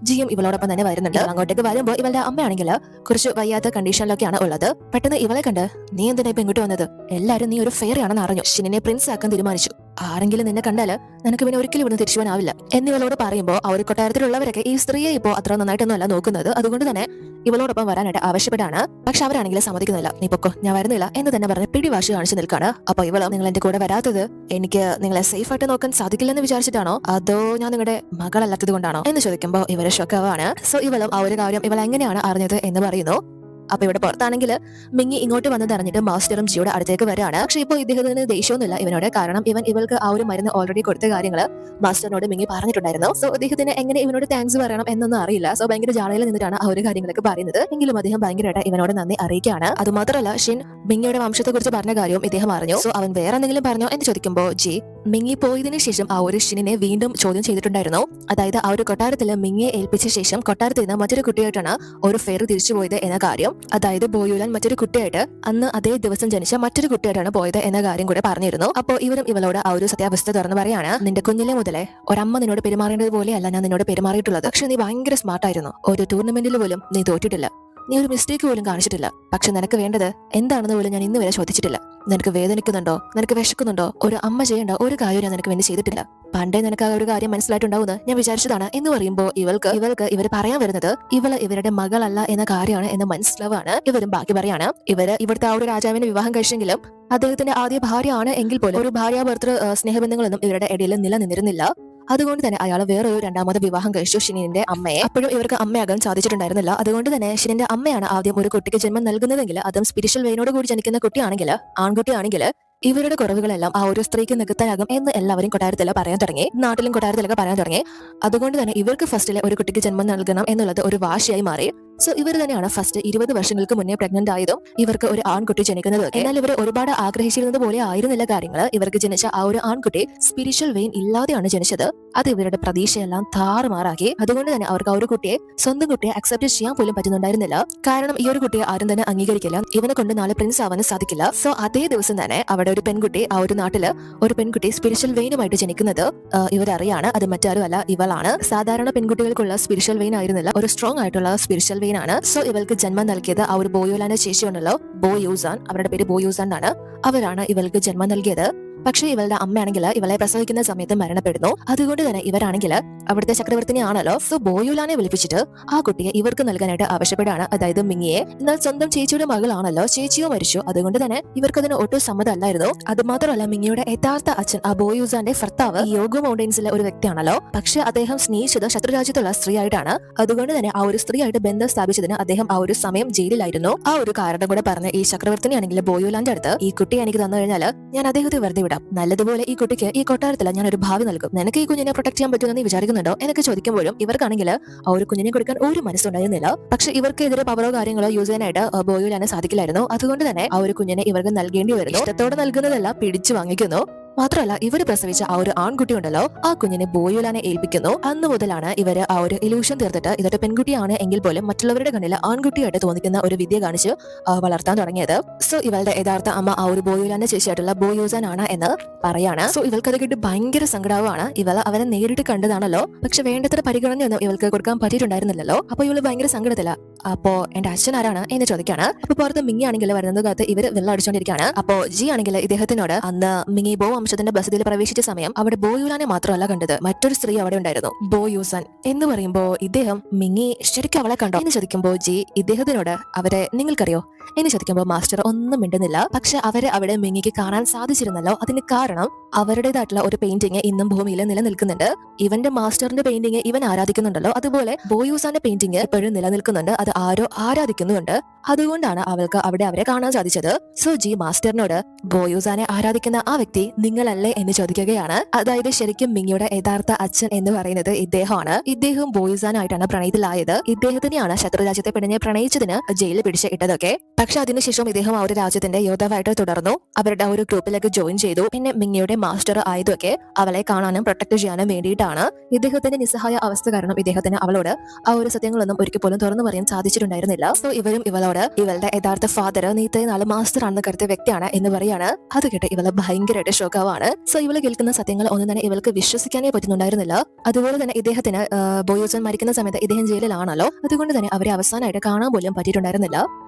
ജിയും ഇവളോടൊപ്പം തന്നെ വരുന്നുണ്ട്. അങ്ങോട്ടേക്ക് വരുമ്പോൾ ഇവളുടെ അമ്മയാണെങ്കിൽ കുറച്ച് വയ്യാത്ത കണ്ടീഷനിലൊക്കെയാണ് ഉള്ളത്. പെട്ടെന്ന് ഇവളെ കണ്ട് നീ എന്തിനാ ഇപ്പൊ ഇങ്ങോട്ട് വന്നത്? എല്ലാരും നീ ഒരു ഫെയർ ആണെന്ന് അറിഞ്ഞു, ഷിനെ പ്രിൻസ് ആക്കാൻ തീരുമാനിച്ചു. ആരെങ്കിലും നിന്നെ കണ്ടാല് നിനക്ക് പിന്നെ ഒരിക്കലും ഇവിടുന്ന് തിരിച്ചു പോകാനാവില്ല എന്നിവളോട് പറയുമ്പോൾ ആ ഒരു കൊട്ടാരത്തിലുള്ളവരൊക്കെ ഈ സ്ത്രീയെ ഇപ്പോ അത്ര നന്നായിട്ടൊന്നും അല്ല നോക്കുന്നത്. അതുകൊണ്ട് തന്നെ ഇവളോടൊപ്പം വരാനായിട്ട് ആവശ്യപ്പെട്ടാണ്. പക്ഷെ അവരാണെങ്കിൽ സമ്മതിക്കുന്നില്ല. നീ പൊക്കോ, ഞാൻ വരുന്നില്ല എന്ന് തന്നെ പറഞ്ഞ് പിടിവാശി കാണിച്ചു നിൽക്കാണ്. അപ്പൊ ഇവള് നിങ്ങൾ എന്റെ കൂടെ വരാത്തത് എനിക്ക് നിങ്ങളെ സേഫ് ആയിട്ട് നോക്കാൻ സാധിക്കില്ലെന്ന് വിചാരിച്ചിട്ടാണോ അതോ ഞാൻ നിങ്ങളുടെ മകളല്ലാത്തത് കൊണ്ടാണോ എന്ന് ചോദിക്കുമ്പോൾ ഇവരെ ഷോക്കാവാണ്. സോ ഇവളും ആ ഒരു കാര്യം ഇവൾ എങ്ങനെയാണ് അറിഞ്ഞത് എന്ന് പറയുന്നു. അപ്പൊ ഇവിടെ പുറത്താണെങ്കിൽ മിങ്ങി ഇങ്ങോട്ട് വന്നത് അറിഞ്ഞിട്ട് മാസ്റ്ററും ജിയുടെ അടുത്തേക്ക് വരാണ്. പക്ഷെ ഇപ്പോൾ ഇദ്ദേഹത്തിന് ദേഷ്യമൊന്നുമില്ല ഇവനോട്. കാരണം ഇവൾക്ക് ആ ഒരു മരുന്ന് ഓൾറെഡി കൊടുത്ത കാര്യങ്ങള് മാസ്റ്ററിനോട് മിങ്ങി പറഞ്ഞിട്ടുണ്ടായിരുന്നു. സോ അദ്ദേഹത്തിന് എങ്ങനെ ഇവനോട് താങ്ക്സ് പറയണം എന്നൊന്നും അറിയില്ല. സോ ഭയങ്കര ജാളയിൽ നിന്നിട്ടാണ് ആ ഒരു കാര്യങ്ങളൊക്കെ പറയുന്നത്. എങ്കിലും അദ്ദേഹം ഭയങ്കരമായിട്ട് ഇവനോട് നന്ദി അറിയിക്കുകയാണ്. അതുമാത്രമല്ല ഷിൻ മിങ്ങിയുടെ വംശത്തെ കുറിച്ച് പറഞ്ഞ കാര്യവും ഇദ്ദേഹം അറിഞ്ഞു. സോ അവൻ വേറെ എന്തെങ്കിലും പറഞ്ഞോ എന്ന് ചോദിക്കുമ്പോൾ ജി മിങ്ങി പോയതിനു ശേഷം ആ ഒരു ഷിനെ വീണ്ടും ചോദ്യം ചെയ്തിട്ടുണ്ടായിരുന്നു. അതായത് ആ ഒരു കൊട്ടാരത്തില് മിങ്ങിയെ ഏൽപ്പിച്ച ശേഷം കൊട്ടാരത്തിൽ നിന്ന് മറ്റൊരു കുട്ടിയായിട്ടാണ് ഒരു ഫെയർ തിരിച്ചു പോയത് എന്ന കാര്യം. അതായത് ബോയുലാൻ മറ്റൊരു കുട്ടിയായിട്ട് അന്ന് അതേ ദിവസം ജനിച്ച മറ്റൊരു കുട്ടിയായിട്ടാണ് പോയത് എന്ന കാര്യം കൂടെ പറഞ്ഞിരുന്നു. അപ്പോൾ ഇവരും ഇവളോട് ആ ഒരു സത്യാവസ്ഥ തുറന്ന് പറയാണ്. നിന്റെ കുഞ്ഞിലെ മുതലേ ഒരമ്മ നിന്നോട് പെരുമാറേണ്ടത് പോലെയല്ല ഞാൻ നിന്നോട് പെരുമാറിയിട്ടുള്ളത്. പക്ഷെ നീ ഭയങ്കര സ്മാർട്ടായിരുന്നു. ഒരു ടൂർണമെന്റിൽ പോലും നീ തോറ്റിട്ടില്ല, നീ ഒരു മിസ്റ്റേക്ക് പോലും കാണിച്ചിട്ടില്ല. പക്ഷെ നിനക്ക് വേണ്ടത് എന്താണെന്ന് പോലും ഞാൻ ഇന്ന് വരെ ചോദിച്ചിട്ടില്ല. നിനക്ക് വേദനിക്കുന്നുണ്ടോ, നിനക്ക് വിശക്കുന്നുണ്ടോ, ഒരു അമ്മ ചെയ്യേണ്ട ഒരു കാര്യം ഞാൻ നിനക്ക് വേണ്ടി ചെയ്തിട്ടില്ല. പണ്ടേ നിനക്ക് ആ ഒരു കാര്യം മനസ്സിലായിട്ടുണ്ടാവുമെന്ന് ഞാൻ വിചാരിച്ചതാണ് എന്ന് പറയുമ്പോൾ ഇവർക്ക് ഇവർ പറയാൻ വരുന്നത് ഇവള് ഇവരുടെ മകളല്ല എന്ന കാര്യമാണ് എന്ന് മനസ്സിലാവാണ്. ഇവരും ബാക്കി പറയാണ് ഇവിടുത്തെ ആ ഒരു രാജാവിനെ വിവാഹം കഴിച്ചെങ്കിലും അദ്ദേഹത്തിന്റെ ആദ്യ ഭാര്യ ആണ് എങ്കിൽ പോലും ഒരു ഭാര്യ ഭർത്തൃ സ്നേഹബന്ധങ്ങളൊന്നും ഇവരുടെ ഇടയിൽ നിലനിന്നിരുന്നില്ല. അതുകൊണ്ട് തന്നെ അയാൾ വേറൊരു രണ്ടാമത് വിവാഹം കഴിച്ചു ഷിനിന്റെ അമ്മയെ. അപ്പോഴും ഇവർക്ക് അമ്മയാകാൻ സാധിച്ചിട്ടുണ്ടായിരുന്നില്ല. അതുകൊണ്ട് തന്നെ ഷിനിന്റെ അമ്മയാണ് ആദ്യം ഒരു കുട്ടിക്ക് ജന്മം നൽകുന്നതെങ്കിൽ അതും സ്പിരിച്വൽ വെയിനോട് കൂടി ജനിക്കുന്ന കുട്ടിയാണെങ്കിൽ ആൺകുട്ടിയാണെങ്കിൽ ഇവരുടെ കുറവുകളെല്ലാം ആ ഒരു സ്ത്രീക്ക് നികത്താനാകും എന്ന് എല്ലാവരും കൊട്ടാരത്തില് പറയാൻ തുടങ്ങി. നാട്ടിലും കൊട്ടാരത്തിലൊക്കെ പറയാൻ തുടങ്ങി. അതുകൊണ്ട് തന്നെ ഇവർക്ക് ഫസ്റ്റിലെ ഒരു കുട്ടിക്ക് ജന്മം നൽകണം എന്നുള്ളത് ഒരു വാശിയായി മാറി. സോ ഇവർ തന്നെയാണ് ഫസ്റ്റ് 20 വർഷങ്ങൾക്ക് മുന്നേ പ്രഗ്നന്റ് ആയതും ഇവർക്ക് ഒരു ആൺകുട്ടി ജനിക്കുന്നത്. എന്നാൽ ഇവർ ഒരുപാട് ആഗ്രഹിച്ചിരുന്നത് പോലെ ആയിരുന്നില്ല കാര്യങ്ങൾ. ഇവർക്ക് ജനിച്ച ആ ഒരു ആൺകുട്ടി സ്പിരിച്വൽ വെയിൻ ഇല്ലാതെയാണ് ജനിച്ചത്. അത് ഇവരുടെ പ്രതീക്ഷയെല്ലാം താറുമാറാക്കി. അതുകൊണ്ട് തന്നെ അവർക്ക് ആ ഒരു കുട്ടിയെ സ്വന്തം കുട്ടിയെ അക്സെപ്റ്റ് ചെയ്യാൻ പോലും പറ്റുന്നുണ്ടായിരുന്നില്ല. കാരണം ഈ ഒരു കുട്ടിയെ ആരും തന്നെ അംഗീകരിക്കില്ല. ഇവനെ കൊണ്ട് നാളെ പ്രിൻസ് ആവാനും സാധിക്കില്ല. സോ അതേ ദിവസം തന്നെ അവിടെ ഒരു പെൺകുട്ടി ആ ഒരു നാട്ടില് ഒരു പെൺകുട്ടി സ്പിരിച്വൽ വെയിനുമായിട്ട് ജനിക്കുന്നത് ഇവരറിയാണ്. അത് മറ്റാരും അല്ല, ഇവളാണ്. സാധാരണ പെൺകുട്ടികൾക്കുള്ള സ്പിരിച്വൽ വെയിൻ ആയിരുന്നില്ല, ഒരു സ്ട്രോങ് ആയിട്ടുള്ള സ്പിരിച്വൽ വെയിൻ ആണ്. സോ ഇവൾക്ക് ജന്മം നൽകിയത് ആ ഒരു ബോയോലാന്റെ ചേച്ചിയുണ്ടല്ലോ, ബോയൂസാൻ, അവരുടെ പേര് ബോയൂസാൻ ആണ്. അവരാണ് ഇവൾക്ക് ജന്മം നൽകിയത്. പക്ഷേ ഇവളുടെ അമ്മയാണെങ്കിൽ ഇവളെ പ്രസവിക്കുന്ന സമയത്ത് മരണപ്പെടുന്നു. അതുകൊണ്ട് തന്നെ ഇവരാണെങ്കിൽ അവിടുത്തെ ചക്രവർത്തിനെയാണല്ലോ. സോ ബോയുലാനെ വിളിപ്പിച്ചിട്ട് ആ കുട്ടിയെ ഇവർക്ക് നൽകാനായിട്ട് ആവശ്യപ്പെടുകയാണ്, അതായത് മിങ്ങിയെ. എന്നാൽ സ്വന്തം ചേച്ചിയുടെ മകളാണല്ലോ, ചേച്ചിയോ മരിച്ചു. അതുകൊണ്ട് തന്നെ ഇവർക്കതിന് ഒട്ടും സമ്മതമല്ലായിരുന്നു. അത് മാത്രമല്ല, മിങ്ങിയുടെ യഥാർത്ഥ അച്ഛൻ ആ ബോയൂസാന്റെ ഭർത്താവ് യോഗോ മൗണ്ടൻസിലെ ഒരു വ്യക്തിയാണല്ലോ. പക്ഷെ അദ്ദേഹം സ്നേഹിച്ചത് ശത്രുരാജ്യത്തുള്ള സ്ത്രീയായിട്ടാണ്. അതുകൊണ്ട് തന്നെ ആ ഒരു സ്ത്രീയായിട്ട് ബന്ധം സ്ഥാപിച്ചതിന് അദ്ദേഹം ആ ഒരു സമയം ജയിലിലായിരുന്നു. ആ ഒരു കാരണം കൂടെ പറഞ്ഞ് ഈ ചക്രവർത്തിനെ ആണെങ്കിൽ ബോയുലാന്റെ അടുത്ത് ഈ കുട്ടിയെ എനിക്ക് തന്നു കഴിഞ്ഞാൽ ഞാൻ അദ്ദേഹത്തെ വെറുതെ വിടാം, നല്ലതുപോലെ ഈ കുട്ടിക്ക് ഈ കൊട്ടാരത്തിൽ ഞാൻ ഒരു ഭാവി നൽകും, നിനക്ക് ഈ കുഞ്ഞിനെ പ്രൊട്ടക്ട് ചെയ്യാൻ പറ്റുമെന്ന് നീ വിചാരിക്കുന്നുണ്ടോ എന്നൊക്കെ ചോദിക്കുമ്പോഴും ഇവർക്കാണെങ്കിൽ ആ ഒരു കുഞ്ഞിനെ കൊടുക്കാൻ ഒരു മനസ്സുണ്ടായിരുന്നില്ല. പക്ഷെ ഇവർക്കെതിരെ പവറോ കാര്യങ്ങളോ യൂസ് ചെയ്യാനായിട്ട് ബോയുലാനെ സാധിക്കില്ലായിരുന്നു. അതുകൊണ്ട് തന്നെ ആ ഒരു കുഞ്ഞിനെ ഇവർക്ക് നൽകേണ്ടി വരുന്നു. ഇഷ്ടത്തോടെ നൽകുന്നതല്ല, പിടിച്ചു വാങ്ങിക്കുന്നു. മാത്രമല്ല, ഇവര് പ്രസവിച്ച ആ ഒരു ആൺകുട്ടി ഉണ്ടല്ലോ, ആ കുഞ്ഞിനെ ബോയുലാനെ ഏൽപ്പിക്കുന്നു. അന്ന് മുതലാണ് ഇവര് ആ ഒരു ഇലൂഷൻ തീർത്തിട്ട് ഇതൊരു പെൺകുട്ടിയാണ് എങ്കിൽ പോലും മറ്റുള്ളവരുടെ കണ്ണിൽ ആൺകുട്ടിയായിട്ട് തോന്നിക്കുന്ന ഒരു വിദ്യ കാണിച്ച് വളർത്താൻ തുടങ്ങിയത്. സോ ഇവളുടെ യഥാർത്ഥ അമ്മ ആ ഒരു ബോയുലാന്റെ ചേച്ചിയായിട്ടുള്ള ബോയൂസാൻ ആണ് എന്ന് പറയാണ്. സോ ഇവൾക്കത് കേട്ട് ഭയങ്കര സങ്കടമാണ്. അവനെ നേരിട്ട് കണ്ടതാണല്ലോ, പക്ഷെ വേണ്ടത്ര പരിഗണനയൊന്നും ഇവൾക്ക് കൊടുക്കാൻ പറ്റിയിട്ടുണ്ടായിരുന്നില്ലല്ലോ. അപ്പൊ ഇവള് ഭയങ്കര സങ്കടത്തില. അപ്പോ എന്റെ അച്ഛൻ ആരാണ് എന്ന് ചോദിക്കാണ്. അപ്പൊ പുറത്ത് മിങ്ങി ആണെങ്കിൽ വരുന്നത് കാലത്ത് ഇവര് വെള്ളം അടിച്ചോണ്ടിരിക്കുകയാണ്. അപ്പോ ജി ആണെങ്കിൽ ഇദ്ദേഹത്തിനോട് അന്ന് മിങ്ങി ബോ വംശത്തിന്റെ ബസതിയിൽ പ്രവേശിച്ച സമയം അവിടെ ബോയുലാനെ മാത്രമല്ല കണ്ടത്, മറ്റൊരു സ്ത്രീ അവിടെ ഉണ്ടായിരുന്നു, ബോയൂസൻ എന്ന് പറയുമ്പോ ഇദ്ദേഹം മിങ്ങി ശരിക്കും അവളെ കണ്ടോ എന്ന് ചോദിക്കുമ്പോ ജി ഇദ്ദേഹത്തിനോട് അവരെ നിങ്ങൾക്കറിയോ എന്ന് ചോദിക്കുമ്പോൾ മാസ്റ്റർ ഒന്നും മിണ്ടുന്നില്ല. പക്ഷെ അവരെ അവിടെ മിങ്ങിക്ക് കാണാൻ സാധിച്ചിരുന്നല്ലോ. അതിന് കാരണം അവരുടേതായിട്ടുള്ള ഒരു പെയിന്റിങ് ഇന്നും ഭൂമിയിൽ നിലനിൽക്കുന്നുണ്ട്. ഇവന്റെ മാസ്റ്ററിന്റെ പെയിന്റിങ് ഇവൻ ആരാധിക്കുന്നുണ്ടല്ലോ, അതുപോലെ ബോയൂസാന്റെ പെയിന്റിങ് ഇപ്പോഴും നിലനിൽക്കുന്നുണ്ട്. അത് ആരോ ആരാധിക്കുന്നുണ്ട്. അതുകൊണ്ടാണ് അവൾക്ക് അവിടെ അവരെ കാണാൻ സാധിച്ചത്. സോ ജി മാസ്റ്ററിനോട് ബോയൂസാനെ ആരാധിക്കുന്ന ആ വ്യക്തി നിങ്ങളല്ലേ എന്ന് ചോദിക്കുകയാണ്. അതായത് ശരിക്കും മിങ്ങിയുടെ യഥാർത്ഥ അച്ഛൻ എന്ന് പറയുന്നത് ഇദ്ദേഹമാണ്. ഇദ്ദേഹം ബോയൂസാനായിട്ടാണ് പ്രണയത്തിലായത്. ഇദ്ദേഹത്തിനെയാണ് ശത്രുരാജ്യത്തെ പെണ്ണിനെ പ്രണയിച്ചതിന് ജയിലിൽ പിടിച്ച് ഇട്ടതൊക്കെ. പക്ഷെ അതിനുശേഷം ഇദ്ദേഹം ആ ഒരു രാജ്യത്തിന്റെ യോദ്ധാവായിട്ട് തുടർന്നു. അവരുടെ ഒരു ഗ്രൂപ്പിലേക്ക് ജോയിൻ ചെയ്തു. പിന്നെ മിങ്ങിയുടെ മാസ്റ്റർ ആയതൊക്കെ അവളെ കാണാനും പ്രൊട്ടക്ട് ചെയ്യാനും വേണ്ടിയിട്ടാണ്. ഇദ്ദേഹത്തിന്റെ നിസ്സഹായ അവസ്ഥ കാരണം ഇദ്ദേഹത്തിന് അവളോട് ആ ഒരു സത്യങ്ങളൊന്നും ഒരിക്കൽ പോലും തുറന്നു പറയാൻ സാധിച്ചിട്ടുണ്ടായിരുന്നില്ല. സോ ഇവരും ഇവളോട് ഇവളുടെ യഥാർത്ഥ ഫാദർ നീ ഇത്രയും നാള് മാസ്റ്റർ ആണെന്ന് കരുതിയ വ്യക്തിയാണ് എന്ന് പറയാണ്. അത് കേട്ട് ഇവള് ഭയങ്കരമായിട്ട് ഷോക്കാവാണ്. സോ ഇവള് കേൾക്കുന്ന സത്യങ്ങൾ ഒന്നും തന്നെ ഇവൾക്ക് വിശ്വസിക്കാനേ പറ്റുന്നുണ്ടായിരുന്നില്ല. അതുപോലെ തന്നെ ഇദ്ദേഹത്തിന് ബോയൂസൻ മരിക്കുന്ന സമയത്ത് ഇദ്ദേഹം ജയിലിലാണല്ലോ. അതുകൊണ്ട് തന്നെ അവരെ അവസാനമായിട്ട് കാണാൻ പോലും പറ്റിയിട്ടുണ്ടായിരുന്നില്ല.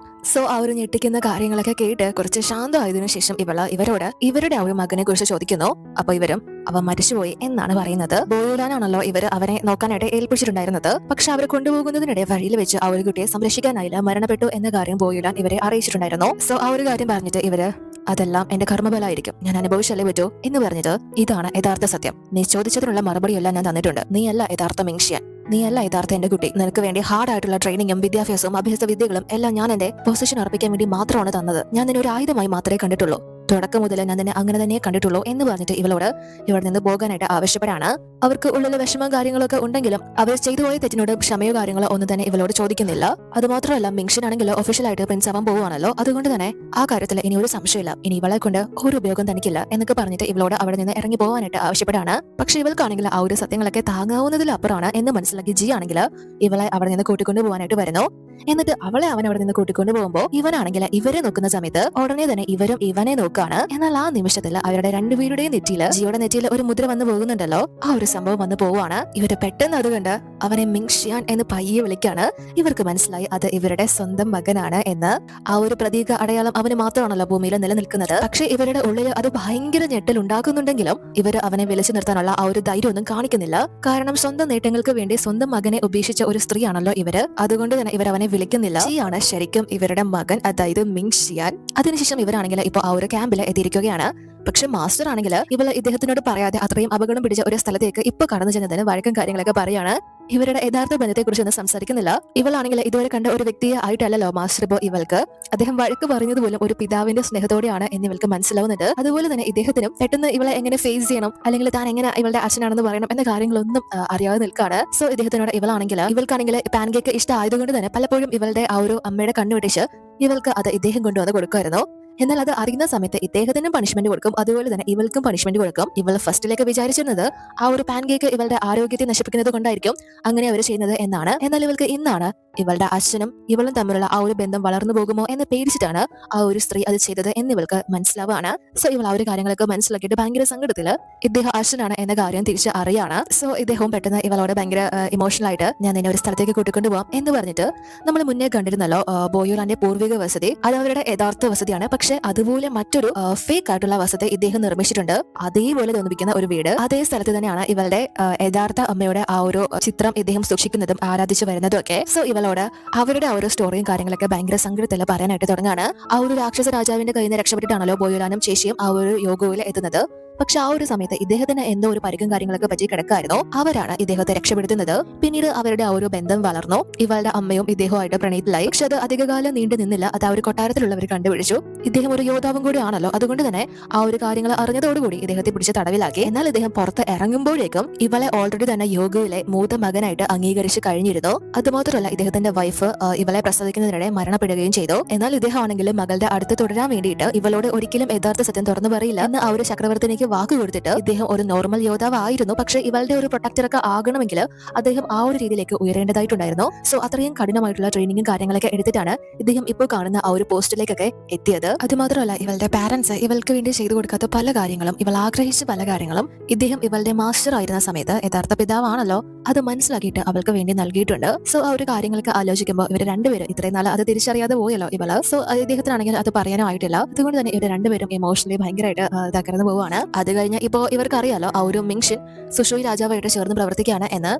സോ ആ ഒരു ഞെട്ടിക്കുന്ന കാര്യങ്ങളൊക്കെ കേട്ട് കുറച്ച് ശാന്തമായതിനു ശേഷം ഇവരോട് ഇവരുടെ ആ ഒരു മകനെ കുറിച്ച് ചോദിക്കുന്നു. അപ്പൊ ഇവരും അവൻ മരിച്ചുപോയി എന്നാണ് പറയുന്നത്. ബോയുലാനാണല്ലോ ഇവര് അവനെ നോക്കാനായിട്ട് ഏൽപ്പിച്ചിട്ടുണ്ടായിരുന്നത്. പക്ഷെ അവർ കൊണ്ടുപോകുന്നതിനിടെ വഴിയിൽ വെച്ച് ആ ഒരു കുട്ടിയെ സംരക്ഷിക്കാനായില്ല, മരണപ്പെട്ടു എന്ന കാര്യം ബോയുലാൻ ഇവരെ അറിയിച്ചിട്ടുണ്ടായിരുന്നു. സോ ആ ഒരു കാര്യം പറഞ്ഞിട്ട് ഇവര് അതെല്ലാം എന്റെ കർമ്മബലമായിരിക്കും, ഞാൻ അനുഭവിച്ചല്ലേ പറ്റൂ എന്ന് പറഞ്ഞത് ഇതാണ് യഥാർത്ഥ സത്യം. നീ ചോദിച്ചതിനുള്ള മറുപടിയെല്ലാം ഞാൻ തന്നിട്ടുണ്ട്. നീയല്ല യഥാർത്ഥ മിങ്ഷിയാൻ, നീയല്ല യഥാർത്ഥ എന്റെ കുട്ടി. നിനക്ക് വേണ്ടി ഹാർഡ് ആയിട്ടുള്ള ട്രെയിനിങ്ങും വിദ്യാഭ്യാസവും അഭ്യസ്ത വിദ്യകളും എല്ലാം ഞാൻ എന്റെ പൊസിഷൻ ഉറപ്പിക്കാൻ വേണ്ടി മാത്രമാണ് തന്നത്. ഞാൻ നിന്നെ ഒരു ആയുധമായി മാത്രമേ കണ്ടിട്ടുള്ളൂ. തുടക്കം മുതൽ ഞാൻ നിന്നെ അങ്ങനെ തന്നെ കണ്ടിട്ടുള്ളൂ എന്ന് പറഞ്ഞിട്ട് ഇവളോട് ഇവിടെ നിന്ന് പോകാനായിട്ട് ആവശ്യപ്പെടാണ്. അവർക്ക് ഉള്ളിൽ വിഷമം കാര്യങ്ങളൊക്കെ ഉണ്ടെങ്കിലും അവർ ചെയ്തു പോയ തെറ്റിനോട് ക്ഷമയോ കാര്യങ്ങളോ ഒന്നും തന്നെ ഇവളോട് ചോദിക്കുന്നില്ല. അത് മാത്രമല്ല മിങ്ഷിനാണെങ്കിൽ ഒഫീഷ്യലായിട്ട് പ്രിൻസ് ആവാൻ പോവുകയാണല്ലോ. അതുകൊണ്ട് തന്നെ ആ കാര്യത്തിൽ ഇനി ഒരു സംശയമില്ല, ഇനി ഇവളെ കൊണ്ട് ഒരു ഉപയോഗം തനിക്കില്ല എന്നൊക്കെ പറഞ്ഞിട്ട് ഇവളോട് അവിടെ നിന്ന് ഇറങ്ങി പോകാനായിട്ട് ആവശ്യപ്പെടാണ്. പക്ഷെ ഇവൾക്കാണെങ്കിൽ ആ ഒരു സത്യങ്ങളൊക്കെ താങ്ങാവുന്നതിലപ്പുറമാണ് എന്ന് മനസ്സിലാക്കി ജി ആണെങ്കിൽ ഇവളെ അവിടെ നിന്ന് കൂട്ടിക്കൊണ്ടു പോകാനായിട്ട് വരുന്നു. എന്നിട്ട് അവളെ അവൻ അവിടെ നിന്ന് കൂട്ടിക്കൊണ്ടു പോകുമ്പോൾ ഇവനാണെങ്കിൽ ഇവരെ നോക്കുന്ന സമയത്ത് ഉടനെ തന്നെ ഇവരും ഇവനെ നോക്കാണ്. എന്നാൽ ആ നിമിഷത്തിൽ അവരുടെ രണ്ടുപേരുടെയും നെറ്റിയില് ജിയുടെ നെറ്റിയിൽ ഒരു മുദ്ര വന്നു പോകുന്നുണ്ടല്ലോ. ആ ഒരു സംഭവം വന്നു പോവാണ്. ഇവര് പെട്ടെന്ന് അതുകൊണ്ട് അവനെ മിങ്ഷിയാൻ എന്ന് പയ്യെ വിളിക്കാണ്. ഇവർക്ക് മനസ്സിലായി അത് ഇവരുടെ സ്വന്തം മകനാണ് എന്ന്. ആ ഒരു പ്രതീക അടയാളം അവന് മാത്രമാണല്ലോ ഭൂമിയിൽ നിലനിൽക്കുന്നത്. പക്ഷെ ഇവരുടെ ഉള്ളിൽ അത് ഭയങ്കര ഞെട്ടൽ ഉണ്ടാക്കുന്നുണ്ടെങ്കിലും ഇവര് അവനെ വിളിച്ചു നിർത്താനുള്ള ആ ഒരു ധൈര്യം ഒന്നും കാണിക്കുന്നില്ല. കാരണം സ്വന്തം നേട്ടങ്ങൾക്ക് വേണ്ടി സ്വന്തം മകനെ ഉപേക്ഷിച്ച ഒരു സ്ത്രീയാണല്ലോ ഇവര്. അതുകൊണ്ട് തന്നെ ഇവർ അവനെ വിളിക്കുന്നില്ല. ജിയാണ് ശരിക്കും ഇവരുടെ മകൻ, അതായത് മിങ്ഷിയാൻ. അതിനുശേഷം ഇവരാണെങ്കിൽ ഇപ്പൊ ആ ഒരു ക്യാമ്പിൽ എത്തിയിരിക്കുകയാണ്. പക്ഷെ മാസ്റ്റർ ആണെങ്കിൽ ഇവള് ഇദ്ദേഹത്തിനോട് പറയാതെ അത്രയും അപകടം പിടിച്ച ഒരു സ്ഥലത്തേക്ക് ഇപ്പൊ കടന്നു ചെന്നതിന് വഴക്കും കാര്യങ്ങളൊക്കെ പറയാണ്. ഇവരുടെ യഥാർത്ഥ ബന്ധത്തെ കുറിച്ചൊന്നും സംസാരിക്കുന്നില്ല. ഇവളാണെങ്കിൽ ഇതുവരെ കണ്ട ഒരു വ്യക്തിയെ ആയിട്ടല്ലോ മാസ്റ്റർ ഇപ്പോ ഇവൾക്ക്. അദ്ദേഹം വഴക്ക് പറയുന്നത് പോലും ഒരു പിതാവിന്റെ സ്നേഹത്തോടെയാണ് എന്ന് ഇവൾക്ക് മനസ്സിലാവുന്നുണ്ട്. അതുപോലെ തന്നെ ഇദ്ദേഹത്തിനും പെട്ടെന്ന് ഇവളെ എങ്ങനെ ഫേസ് ചെയ്യണം, അല്ലെങ്കിൽ താൻ എങ്ങനെ ഇവളുടെ അച്ഛനാണെന്ന് പറയണം എന്ന കാര്യങ്ങളൊന്നും അറിയാതെ നിൽക്കാണ്. സോ ഇദ്ദേഹത്തിനോട് ഇവൾക്കാണെങ്കിൽ പാൻ കേക്ക് ഇഷ്ടമായതുകൊണ്ട് തന്നെ പലപ്പോഴും ഇവളുടെ ആ ഒരു അമ്മയുടെ കണ്ണുവെട്ടിച്ച് ഇവൾക്ക് അത് ഇദ്ദേഹം കൊണ്ടുവന്ന് കൊടുക്കുമായിരുന്നു. എന്നാൽ അത് അറിയുന്ന സമയത്ത് ഇദ്ദേഹത്തിനും പണിഷ്മെന്റ് കൊടുക്കും, അതുപോലെ തന്നെ ഇവൾക്കും പണിഷ്മെന്റ് കൊടുക്കും. ഇവൾ ഫസ്റ്റിലേക്ക് വിചാരിച്ചിരുന്നത് ആ ഒരു പാൻ കേക്ക് ഇവളുടെ ആരോഗ്യത്തെ നശിപ്പിക്കുന്നത് കൊണ്ടായിരിക്കും അങ്ങനെ അവർ ചെയ്യുന്നത് എന്നാണ്. എന്നാൽ ഇവൾക്ക് ഇന്നാണ് ഇവളുടെ അച്ഛനും ഇവളും തമ്മിലുള്ള ആ ഒരു ബന്ധം വളർന്നു പോകുമോ എന്ന് പേടിച്ചിട്ടാണ് ആ ഒരു സ്ത്രീ അത് ചെയ്തത് എന്ന് ഇവൾക്ക് മനസ്സിലാവാണ്. സോ ഇവൾ ആ ഒരു കാര്യങ്ങളൊക്കെ മനസ്സിലാക്കിയിട്ട് ഭയങ്കര സങ്കടത്തില് ഇദ്ദേഹം അച്ഛനാണ് എന്ന കാര്യം തിരിച്ച് അറിയാണ്. സോ ഇദ്ദേഹവും പെട്ടെന്ന് ഇവളോട് ഭയങ്കര ഇമോഷണൽ ആയിട്ട് ഞാൻ നിന്നെ ഒരു സ്ഥലത്തേക്ക് കൂട്ടിക്കൊണ്ടു പോവാം എന്ന് പറഞ്ഞിട്ട് നമ്മൾ മുന്നേ കണ്ടിരുന്നല്ലോ ബോയുലാന്റെ പൂർവിക വസതി, അത് അവരുടെ യഥാർത്ഥ വസതിയാണ്. പക്ഷെ അതുപോലെ മറ്റൊരു ഫേക്ക് ആയിട്ടുള്ള വസതി ഇദ്ദേഹം നിർമ്മിച്ചിട്ടുണ്ട്. അതേപോലെ തോന്നിപ്പിക്കുന്ന ഒരു വീട്, അതേ സ്ഥലത്ത് തന്നെയാണ് ഇവളുടെ യഥാർത്ഥ അമ്മയുടെ ആ ഒരു ചിത്രം ഇദ്ദേഹം സൂക്ഷിക്കുന്നതും ആരാധിച്ചു വരുന്നതും ഒക്കെ. സോ ഇവളോട് അവരുടെ ആ ഒരു സ്റ്റോറിയും കാര്യങ്ങളൊക്കെ ഭയങ്കര സങ്കടത്തിൽ പറയാനായിട്ട് തുടങ്ങാണ്. ആ ഒരു രാക്ഷസ രാജാവിന്റെ കയ്യിൽ നിന്ന് രക്ഷപ്പെട്ടിട്ടാണല്ലോ ബോയുലാനും ചേച്ചിയും ആ ഒരു യോഗയിൽ എത്തുന്നത്. പക്ഷെ ആ ഒരു സമയത്ത് ഇദ്ദേഹത്തിന് എന്തോ ഒരു പരിക്കും കാര്യങ്ങളൊക്കെ പറ്റി കിടക്കായിരുന്നു. അവരാണ് ഇദ്ദേഹത്തെ രക്ഷപ്പെടുത്തുന്നത്. പിന്നീട് അവരുടെ ആ ഒരു ബന്ധം വളർന്നു. ഇവളുടെ അമ്മയും ഇദ്ദേഹവുമായിട്ട് പ്രണയത്തിലായി. പക്ഷെ അത് അധികകാലം നീണ്ടു നിന്നില്ല. അത് ആ ഒരു കൊട്ടാരത്തിലുള്ളവർ കണ്ടുപിടിച്ചു. ഇദ്ദേഹം ഒരു യോദ്ധാവും കൂടി ആണല്ലോ, അതുകൊണ്ട് തന്നെ ആ ഒരു കാര്യങ്ങൾ അറിഞ്ഞതോടുകൂടി ഇദ്ദേഹത്തെ പിടിച്ച് തടവിലാക്കി. എന്നാൽ ഇദ്ദേഹം പുറത്ത് ഇറങ്ങുമ്പോഴേക്കും ഇവളെ ഓൾറെഡി തന്നെ യോഗയിലെ മൂത്ത മകനായിട്ട് അംഗീകരിച്ച് കഴിഞ്ഞിരുന്നു. അതുമാത്രമല്ല ഇദ്ദേഹത്തിന്റെ വൈഫ് ഇവളെ പ്രസവിക്കുന്നതിനിടെ മരണപ്പെടുകയും ചെയ്തു. എന്നാൽ ഇദ്ദേഹം ആണെങ്കിലും മകളുടെ അടുത്ത് തുടരാൻ വേണ്ടിയിട്ട് ഇവളോട് ഒരിക്കലും യഥാർത്ഥ സത്യം തുറന്നു പറയില്ല എന്ന് ആ ഒരു ചക്രവർത്തിനിക്ക് വാക്ക് കൊടുത്തിട്ട് ഇദ്ദേഹം ഒരു നോർമൽ യോദ്ധാവ് ആയിരുന്നു. പക്ഷെ ഇവളുടെ ഒരു പ്രൊട്ടക്ടറൊക്കെ ആകണമെങ്കിൽ അദ്ദേഹം ആ ഒരു രീതിയിലേക്ക് ഉയരേണ്ടതായിട്ടുണ്ടായിരുന്നു. സോ അത്രയും കഠിനമായിട്ടുള്ള ട്രെയിനിങ്ങും കാര്യങ്ങളൊക്കെ എടുത്തിട്ടാണ് ഇദ്ദേഹം ഇപ്പോൾ കാണുന്ന ആ ഒരു പോസ്റ്റിലേക്കൊക്കെ എത്തിയത്. അതുമാത്രമല്ല ഇവളുടെ പാരന്റ്സ് ഇവൾക്ക് വേണ്ടി ചെയ്തു കൊടുക്കാത്ത പല കാര്യങ്ങളും, ഇവൾ ആഗ്രഹിച്ച പല കാര്യങ്ങളും ഇദ്ദേഹം ഇവളുടെ മാസ്റ്റർ ആയിരുന്ന സമയത്ത് യഥാർത്ഥ പിതാവാണല്ലോ അത് മനസ്സിലാക്കിയിട്ട് അവൾക്ക് വേണ്ടി നൽകിയിട്ടുണ്ട്. സോ ആ ഒരു കാര്യങ്ങളൊക്കെ ആലോചിക്കുമ്പോൾ ഇവർ രണ്ടുപേരും ഇത്രയും നാൾ അത് തിരിച്ചറിയാതെ പോയല്ലോ ഇവള്. സോ ഇദ്ദേഹത്തിനാണെങ്കിൽ അത് പറയാനോ ആയിട്ടില്ല. അതുകൊണ്ട് തന്നെ ഇവർ രണ്ടുപേരും ഇമോഷണലി ഭയങ്കരമായിട്ട് തകർന്നു പോവാണ്. അത് കഴിഞ്ഞ് ഇപ്പോ ഇവർക്ക് അറിയാലോ ആ ഒരു മിങ്ഷിൻ സുഷുയി രാജാവായിട്ട് ചേർന്ന് പ്രവർത്തിക്കുകയാണ് എന്ന്.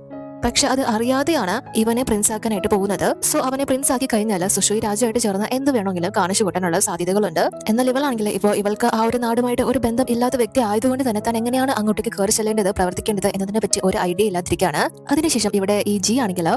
പക്ഷെ അത് അറിയാതെയാണ് ഇവനെ പ്രിൻസ് ആക്കാനായിട്ട് പോകുന്നത്. സോ അവനെ പ്രിൻസ് ആക്കി കഴിഞ്ഞാൽ സുഷുയി രാജാവായിട്ട് ചേർന്ന് എന്ത് വേണമെങ്കിലും കാണിച്ചു കൂട്ടാനുള്ള സാധ്യതകളുണ്ട്. എന്നാൽ ഇവളാണെങ്കിൽ ഇപ്പോൾ ഇവൾക്ക് ആ ഒരു നാടുമായിട്ട് ഒരു ബന്ധം ഇല്ലാത്ത വ്യക്തി ആയതുകൊണ്ട് തന്നെ താൻ എങ്ങനെയാണ് അങ്ങോട്ടേക്ക് കയറി ചെല്ലേണ്ടത്, പ്രവർത്തിക്കേണ്ടത് എന്നതിനെ പറ്റി ഒരു ഐഡിയ ഇല്ലാതിരിക്കുകയാണ്. അതിനുശേഷം ഇവിടെ ഈ ജി ആണെങ്കിൽ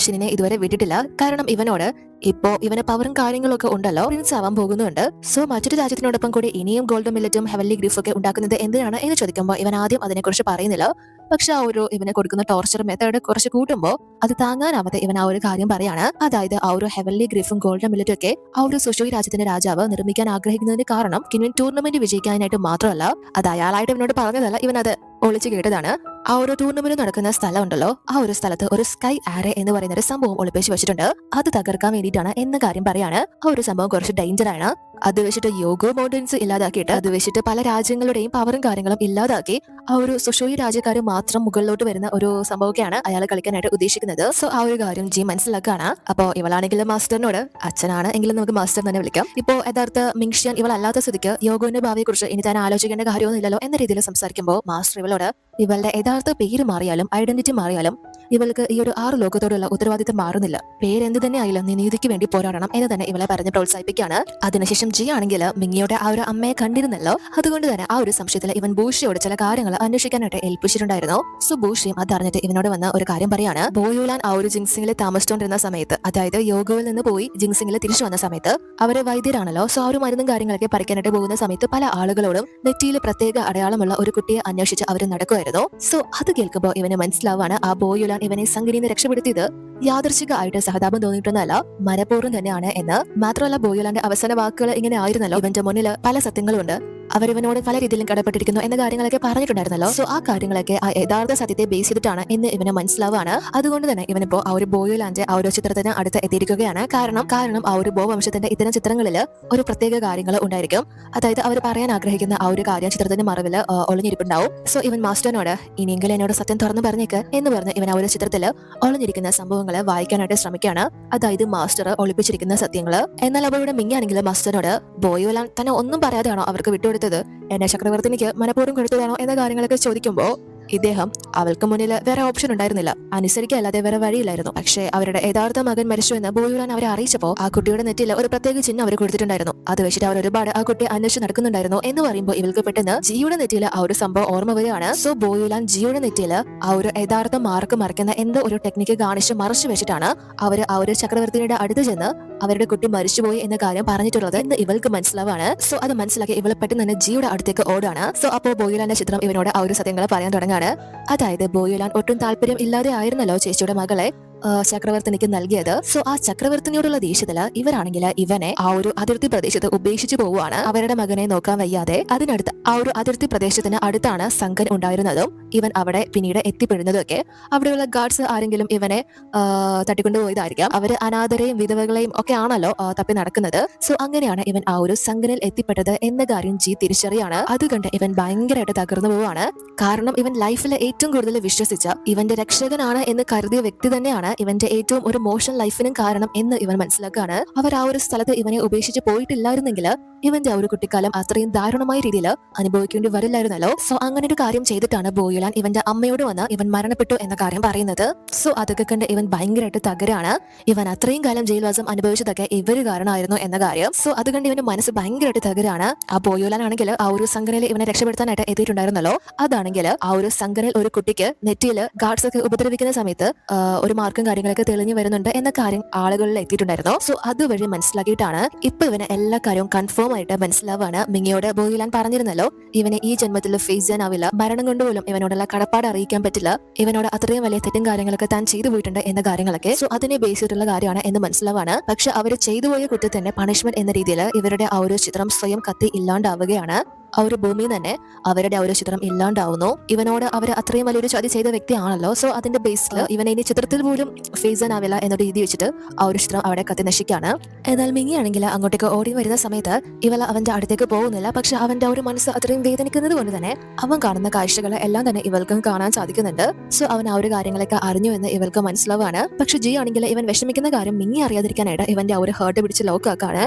ഷിനെ ഇതുവരെ വിട്ടിട്ടില്ല. കാരണം ഇവനോട് ഇപ്പോ ഇവന് പവറും കാര്യങ്ങളൊക്കെ ഉണ്ടല്ലോ, പ്രിൻസ് ആവാൻ പോകുന്നുണ്ട്. സോ മറ്റൊരു രാജ്യത്തിനോടൊപ്പം കൂടി ഇനിയും ഗോൾഡൻ മില്ലറ്റും ഹെവൻലി ഗ്രീഫും ഒക്കെ ഉണ്ടാക്കുന്നത് എന്തിനാണ് എന്ന് ചോദിക്കുമ്പോൾ ഇവൻ ആദ്യം അതിനെക്കുറിച്ച് പറയുന്നില്ല. പക്ഷെ ആ ഒരു ഇവനെ കൊടുക്കുന്ന ടോർച്ചർ മെത്തേഡ് കുറച്ച് കൂട്ടുമ്പോൾ അത് താങ്ങാനാവാതെ ഇവൻ ആ ഒരു കാര്യം പറയാണ്. അതായത് ആ ഒരു ഹെവൻലി ഗ്രീഫും ഗോൾഡൻ മില്ലറ്റും ഒക്കെ ആ ഒരു സുഷുയി രാജ്യത്തിന്റെ രാജാവ് നിർമ്മിക്കാൻ ആഗ്രഹിക്കുന്നതിന് കാരണം കിൻവിൻ ടൂർണമെന്റ് വിജയിക്കാനായിട്ട് മാത്രമല്ല, അത് അയാളായിട്ട് ഇവനോട് പറഞ്ഞതല്ല, ഇവൻ അത് ഒളിച്ചു കേട്ടതാണ്. ആ ഒരു ടൂർണമെന്റ് നടക്കുന്ന സ്ഥലം ഉണ്ടല്ലോ, ആ ഒരു സ്ഥലത്ത് ഒരു സ്കൈ ആരെ എന്ന് പറയുന്ന ഒരു സംഭവം ഒളിപ്പിച്ച് വെച്ചിട്ടുണ്ട്. അത് തകർക്കാൻ വേണ്ടിയിട്ടാണ് എന്ന കാര്യം പറയാണ്. ആ ഒരു സംഭവം കുറച്ച് ഡേഞ്ചർ ആണ്. അത് വെച്ചിട്ട് യോഗോ മൗണ്ടൻസ് ഇല്ലാതാക്കിയിട്ട് അത് വെച്ചിട്ട് പല രാജ്യങ്ങളുടെയും പവറും കാര്യങ്ങളും ഇല്ലാതാക്കി ആ ഒരു സുഷോയി രാജ്യക്കാർ മാത്രം മുകളിലോട്ട് വരുന്ന ഒരു സംഭവമൊക്കെയാണ് അയാൾ കളിക്കാനായിട്ട് ഉദ്ദേശിക്കുന്നത്. സോ ആ ഒരു കാര്യം ജി മനസ്സിലാക്കാണ്. അപ്പോ ഇവളാണെങ്കിലും മാസ്റ്ററിനോട്, അച്ഛനാണ് എങ്കിലും നമുക്ക് മാസ്റ്റർ തന്നെ വിളിക്കാം, ഇപ്പോ യഥാർത്ഥ മിങ്ഷിയൻ ഇവളല്ലാത്ത സ്ഥിതിക്ക് യോഗോന്റെ ഭാവിയെ കുറിച്ച് ഇനി താൻ ആലോചിക്കേണ്ട കാര്യമൊന്നുമില്ലല്ലോ എന്ന രീതിയിൽ സംസാരിക്കുമ്പോൾ മാസ്റ്റർ ഇവളോട് ഇവളുടെ യഥാർത്ഥ പേര് മാറിയാലും ഐഡന്റിറ്റി മാറിയാലും ഇവൾക്ക് ഈ ഒരു 6 ലോകത്തോടുള്ള ഉത്തരവാദിത്തം മാറുന്നില്ല. പേരെന്ത് തന്നെ ആയാലും നീ നീതിക്ക് വേണ്ടി പോരാടണം എന്ന് തന്നെ ഇവളെ പറഞ്ഞ് പ്രോത്സാഹിപ്പിക്കുകയാണ്. അതിനുശേഷം ജി ആണെങ്കിൽ മിങ്ങിയുടെ ആ ഒരു അമ്മയെ കണ്ടിരുന്നല്ലോ, അതുകൊണ്ട് തന്നെ ആ ഒരു സംശയത്തിൽ ഇവൻ ബൂഷിയോട് ചില കാര്യങ്ങൾ അന്വേഷിക്കാനായിട്ട് ഏൽപ്പിച്ചിട്ടുണ്ടായിരുന്നു. സോ ബൂഷിയും അതറിഞ്ഞിട്ട് ഇവനോട് വന്ന് ഒരു കാര്യം പറയാണ്. ബോയുലാൻ ആ ഒരു ജിങ്സിംഗിൽ താമസിച്ചുകൊണ്ടിരുന്ന സമയത്ത്, അതായത് യോഗോയിൽ നിന്ന് പോയി ജിങ്സിംഗിൽ തിരിച്ചു വന്ന സമയത്ത് അവര് വൈദ്യരാണല്ലോ. സോ ആ ഒരു മരുന്നും കാര്യങ്ങളൊക്കെ പറിക്കാനായിട്ട് പോകുന്ന സമയത്ത് പല ആളുകളോടും നെറ്റിയിൽ പ്രത്യേക അടയാളമുള്ള ഒരു കുട്ടിയെ അന്വേഷിച്ച് അവർ നടക്കുമായിരുന്നു. സോ അത് കേൾക്കുമ്പോൾ ഇവന് മനസ്സിലാവാണ് ആ ബോയുലാൻ ഇവനെ സംഘടനയിൽ നിന്ന് രക്ഷപ്പെടുത്തിയത് യാദർശികമായിട്ട് സഹതാപം തോന്നിയിട്ടൊന്നല്ല, മനഃപൂർവ്വം തന്നെയാണ് എന്ന്. മാത്രമല്ല ബോയുലാന്റെ അവസാന വാക്കുകൾ ഇങ്ങനെ ആയിരുന്നല്ലോ, ഇവന്റെ മുന്നിൽ പല സത്യങ്ങളുണ്ട്, അവരിവനോട് പല രീതിയിലും കടപ്പെട്ടിരിക്കുന്നു എന്ന കാര്യങ്ങളൊക്കെ പറഞ്ഞിട്ടുണ്ടായിരുന്നല്ലോ. സോ ആ കാര്യങ്ങളൊക്കെ ആ യഥാർത്ഥ സത്യത്തെ ബേസ് ചെയ്തിട്ടാണ് എന്ന് ഇവന് മനസ്സിലാവാണ്. അതുകൊണ്ട് തന്നെ ഇവനിപ്പോ ആ ഒരു ബോയുലാന്റെ ആ ഒരു ചിത്രത്തിന് അടുത്ത് എത്തിയിരിക്കുകയാണ്. കാരണം ആ ഒരു ബോ വംശത്തിന്റെ ഇത്തരം ചിത്രങ്ങളിൽ ഒരു പ്രത്യേക കാര്യങ്ങൾ ഉണ്ടായിരിക്കും. അതായത് അവർ പറയാൻ ആഗ്രഹിക്കുന്ന ആ ഒരു കാര്യം ചിത്രത്തിന്റെ മറവിൽ ഒളിഞ്ഞിരിപ്പുണ്ടാവും. സോ ഇവൻ മാസ്റ്ററിനോട് ഇനിയെങ്കിലും എന്നോട് സത്യം തുറന്നു പറഞ്ഞേക്ക് എന്ന് പറഞ്ഞ് ഇവൻ ആ ഒരു ചിത്രത്തിൽ ഒളിഞ്ഞിരിക്കുന്ന സംഭവങ്ങൾ വായിക്കാനായിട്ട് ശ്രമിക്കുകയാണ്. അതായത് മാസ്റ്റർ ഒളിപ്പിച്ചിരിക്കുന്ന സത്യങ്ങൾ. എന്നാൽ അവരുടെ മിങ്ങിയാണെങ്കിൽ മാസ്റ്ററിനോട് ബോയുലാൻ തന്നെ ഒന്നും പറയാതെയാണോ അവർക്ക് വിട്ടുകൊടുത്തത്, എന്നെ ചക്രവർത്തിനിക്ക് മനഃപൂർവ്വം കൊടുത്തതാണോ എന്ന കാര്യങ്ങളൊക്കെ ചോദിക്കുമ്പോൾ ഇദ്ദേഹം അവൾക്ക് മുന്നിൽ വേറെ ഓപ്ഷൻ ഉണ്ടായിരുന്നില്ല, അനുസരിക്കല്ലാതെ വേറെ വഴിയില്ലായിരുന്നു. പക്ഷേ അവരുടെ യഥാർത്ഥ മകൻ മരിച്ചു എന്ന് ബോയുലാൻ അവരെ അറിയിച്ചപ്പോൾ ആ കുട്ടിയുടെ നെറ്റിയിൽ ഒരു പ്രത്യേക ചിഹ്നം അവർ കൊടുത്തിട്ടുണ്ടായിരുന്നു. അത് വെച്ചിട്ട് അവർ ഒരുപാട് ആ കുട്ടിയെ അന്വേഷിച്ച് നടക്കുന്നുണ്ടായിരുന്നു എന്ന് പറയുമ്പോൾ ഇവൾക്ക് പെട്ടെന്ന് ജിയുടെ നെറ്റിയിൽ ആ ഒരു സംഭവം ഓർമ്മ വരികയാണ്. സോ ബോയുലാൻ ജിയുടെ നെറ്റിയിൽ ആ ഒരു യഥാർത്ഥ മാർക്ക് മറക്കുന്ന എന്തോ ഒരു ടെക്നിക്ക് കാണിച്ച് മറച്ചു വെച്ചിട്ടാണ് അവര് ആ ഒരു ചക്രവർത്തിയുടെ അടുത്ത് ചെന്ന് അവരുടെ കുട്ടി മരിച്ചുപോയി എന്ന കാര്യം പറഞ്ഞിട്ടുള്ളത് എന്ന് ഇവൾക്ക് മനസ്സിലാവാണ്. സോ അത് മനസ്സിലാക്കി ഇവൾ പെട്ടെന്ന് തന്നെ ജിയുടെ അടുത്തേക്ക് ഓടാണ്. സോ അപ്പോൾ ബോയുലാന്റെ ചിത്രം ഇവനോട് ആ ഒരു സത്യങ്ങൾ പറയാൻ തുടങ്ങാണ്. അതായത് ബോയുലാൻ ഒട്ടും താല്പര്യം ഇല്ലാതെ ആയിരുന്നല്ലോ ചേച്ചിയുടെ മകളെ ചക്രവർത്തിനിക്ക് നൽകിയത്. സോ ആ ചക്രവർത്തിനിയോടുള്ള ദേഷ്യത്തില് ഇവരാണെങ്കിൽ ഇവനെ ആ ഒരു അതിർത്തി പ്രദേശത്ത് ഉപേക്ഷിച്ചു പോവുകയാണ്, അവരുടെ മകനെ നോക്കാൻ വയ്യാതെ. അതിനടുത്ത് ആ ഒരു അതിർത്തി പ്രദേശത്തിന് അടുത്താണ് സംഘൻ ഉണ്ടായിരുന്നതും ഇവൻ അവിടെ പിന്നീട് എത്തിപ്പെടുന്നതും ഒക്കെ. അവിടെയുള്ള ഗാർഡ്സ് ആരെങ്കിലും ഇവനെ തട്ടിക്കൊണ്ടുപോയതായിരിക്കാം. അവര് അനാഥരെയും വിധവകളെയും ഒക്കെ ആണല്ലോ തപ്പി നടക്കുന്നത്. സോ അങ്ങനെയാണ് ഇവൻ ആ ഒരു സംഘനിൽ എത്തിപ്പെട്ടത് എന്ന കാര്യം ജി തിരിച്ചറിയാണ്. അതുകൊണ്ട് ഇവൻ ഭയങ്കരമായിട്ട് തകർന്നു പോവാണ്. കാരണം ഇവൻ ലൈഫിൽ ഏറ്റവും കൂടുതൽ വിശ്വസിച്ച ഇവന്റെ രക്ഷകനാണ് എന്ന് കരുതിയ വ്യക്തി തന്നെയാണ് ഇവന്റെ ഏറ്റവും ഒരു മോശം ലൈഫിനും കാരണം എന്ന് ഇവൻ മനസ്സിലാക്കുകയാണ്. അവർ ആ ഒരു സ്ഥലത്ത് ഇവനെ ഉപേക്ഷിച്ച് പോയിട്ടില്ലായിരുന്നെങ്കിൽ ഇവന്റെ ആ ഒരു കുട്ടിക്കാലം അത്രയും ദാരുണമായ രീതിയിൽ അനുഭവിക്കേണ്ടി വരില്ലായിരുന്നല്ലോ. സോ അങ്ങനെ ഒരു കാര്യം ചെയ്തിട്ടാണ് ബോയുലാൻ ഇവന്റെ അമ്മയോട് വന്ന് ഇവൻ മരണപ്പെട്ടു എന്ന കാര്യം പറയുന്നത്. സോ അതൊക്കെ കണ്ട് ഇവൻ ഭയങ്കരമായിട്ട് തകരാണ്. ഇവൻ അത്രയും കാലം ജയിൽവാസം അനുഭവിച്ചതൊക്കെ ഇവര് കാരണമായിരുന്നു എന്ന കാര്യം. സോ അത് കണ്ട് ഇവന്റെ മനസ്സ് ഭയങ്കരമായിട്ട് തകരാണ്. ആ ബോയുലാൻ ആണെങ്കിൽ ആ ഒരു സംഘനയിൽ ഇവനെ രക്ഷപ്പെടുത്താനായിട്ട് എത്തിയിട്ടുണ്ടായിരുന്നല്ലോ. അതാണെങ്കിൽ ആ ഒരു സംഘനയിൽ ഒരു കുട്ടിക്ക് നെറ്റിയിൽ ഗാർഡ്സ് ഒക്കെ ഉപദ്രവിക്കുന്ന സമയത്ത് ഒരു മാർക്കും കാര്യങ്ങളൊക്കെ തെളിഞ്ഞു വരുന്നുണ്ട് എന്ന കാര്യം ആളുകളിൽ എത്തിയിട്ടുണ്ടായിരുന്നു. സോ അതുവഴി മനസ്സിലാക്കിയിട്ടാണ് ഇപ്പൊ ഇവന് എല്ലാ കാര്യവും കൺഫേം ആയിട്ട് മനസ്സിലാവാണ്. മിങ്ങിയോട് ബോയുലാൻ പറഞ്ഞിരുന്നല്ലോ ഇവനെ ഈ ജന്മത്തിൽ ഫേസ് ചെയ്യാനാവില്ല, മരണം കൊണ്ടുപോലും ഇവനോടുള്ള കടപ്പാട് അറിയിക്കാൻ പറ്റില്ല, ഇവനോട് അത്രയും വലിയ തെറ്റും കാര്യങ്ങളൊക്കെ താൻ ചെയ്തു പോയിട്ടുണ്ട് എന്ന കാര്യങ്ങളൊക്കെ. സോ അതിനെ ബേസ് ചെയ്തിട്ടുള്ള കാര്യമാണ് എന്ന് മനസ്സിലാവാണ്. പക്ഷെ അവർ ചെയ്തു പോയ കുറ്റത്തിന്റെ പണിഷ്മെന്റ് എന്ന രീതിയിൽ ഇവരുടെ ആ ഒരു ചിത്രം സ്വയം കത്തി ഇല്ലാണ്ടാവുകയാണ്. ആ ഒരു ഭൂമി തന്നെ അവരുടെ ആ ഒരു ചിത്രം ഇല്ലാണ്ടാവുന്നു. ഇവനോട് അവർ അത്രയും വലിയൊരു ചതി ചെയ്ത വ്യക്തിയാണല്ലോ. സോ അതിന്റെ ബേസിൽ ഇവനെ ഇനി ചിത്രത്തിൽ പോലും ഫേസ് ചെയ്യാനാവില്ല എന്നൊരു രീതി വെച്ചിട്ട് ആ ഒരു ചിത്രം അവിടെ കത്തി നശിക്കാണ്. എന്നാൽ മിങ്ങിയാണെങ്കിൽ അങ്ങോട്ടേക്ക് ഓടി വരുന്ന സമയത്ത് ഇവൾ അവന്റെ അടുത്തേക്ക് പോകുന്നില്ല. പക്ഷെ അവന്റെ ഒരു മനസ്സ് അത്രയും വേദനിക്കുന്നത് കൊണ്ട് തന്നെ അവൻ കാണുന്ന കാഴ്ചകൾ എല്ലാം തന്നെ ഇവൾക്കും കാണാൻ സാധിക്കുന്നുണ്ട്. സോ അവൻ ആ ഒരു കാര്യങ്ങളൊക്കെ അറിഞ്ഞു എന്ന് ഇവൾക്ക് മനസ്സിലാവാണ്. പക്ഷെ ജി ആണെങ്കിൽ ഇവൻ വിഷമിക്കുന്ന കാര്യം മിങ്ങി അറിയാതിരിക്കാനായിട്ട് ഇവന്റെ ആ ഒരു ഹേർട്ട് പിടിച്ച് ലോക്കാക്കാണ്.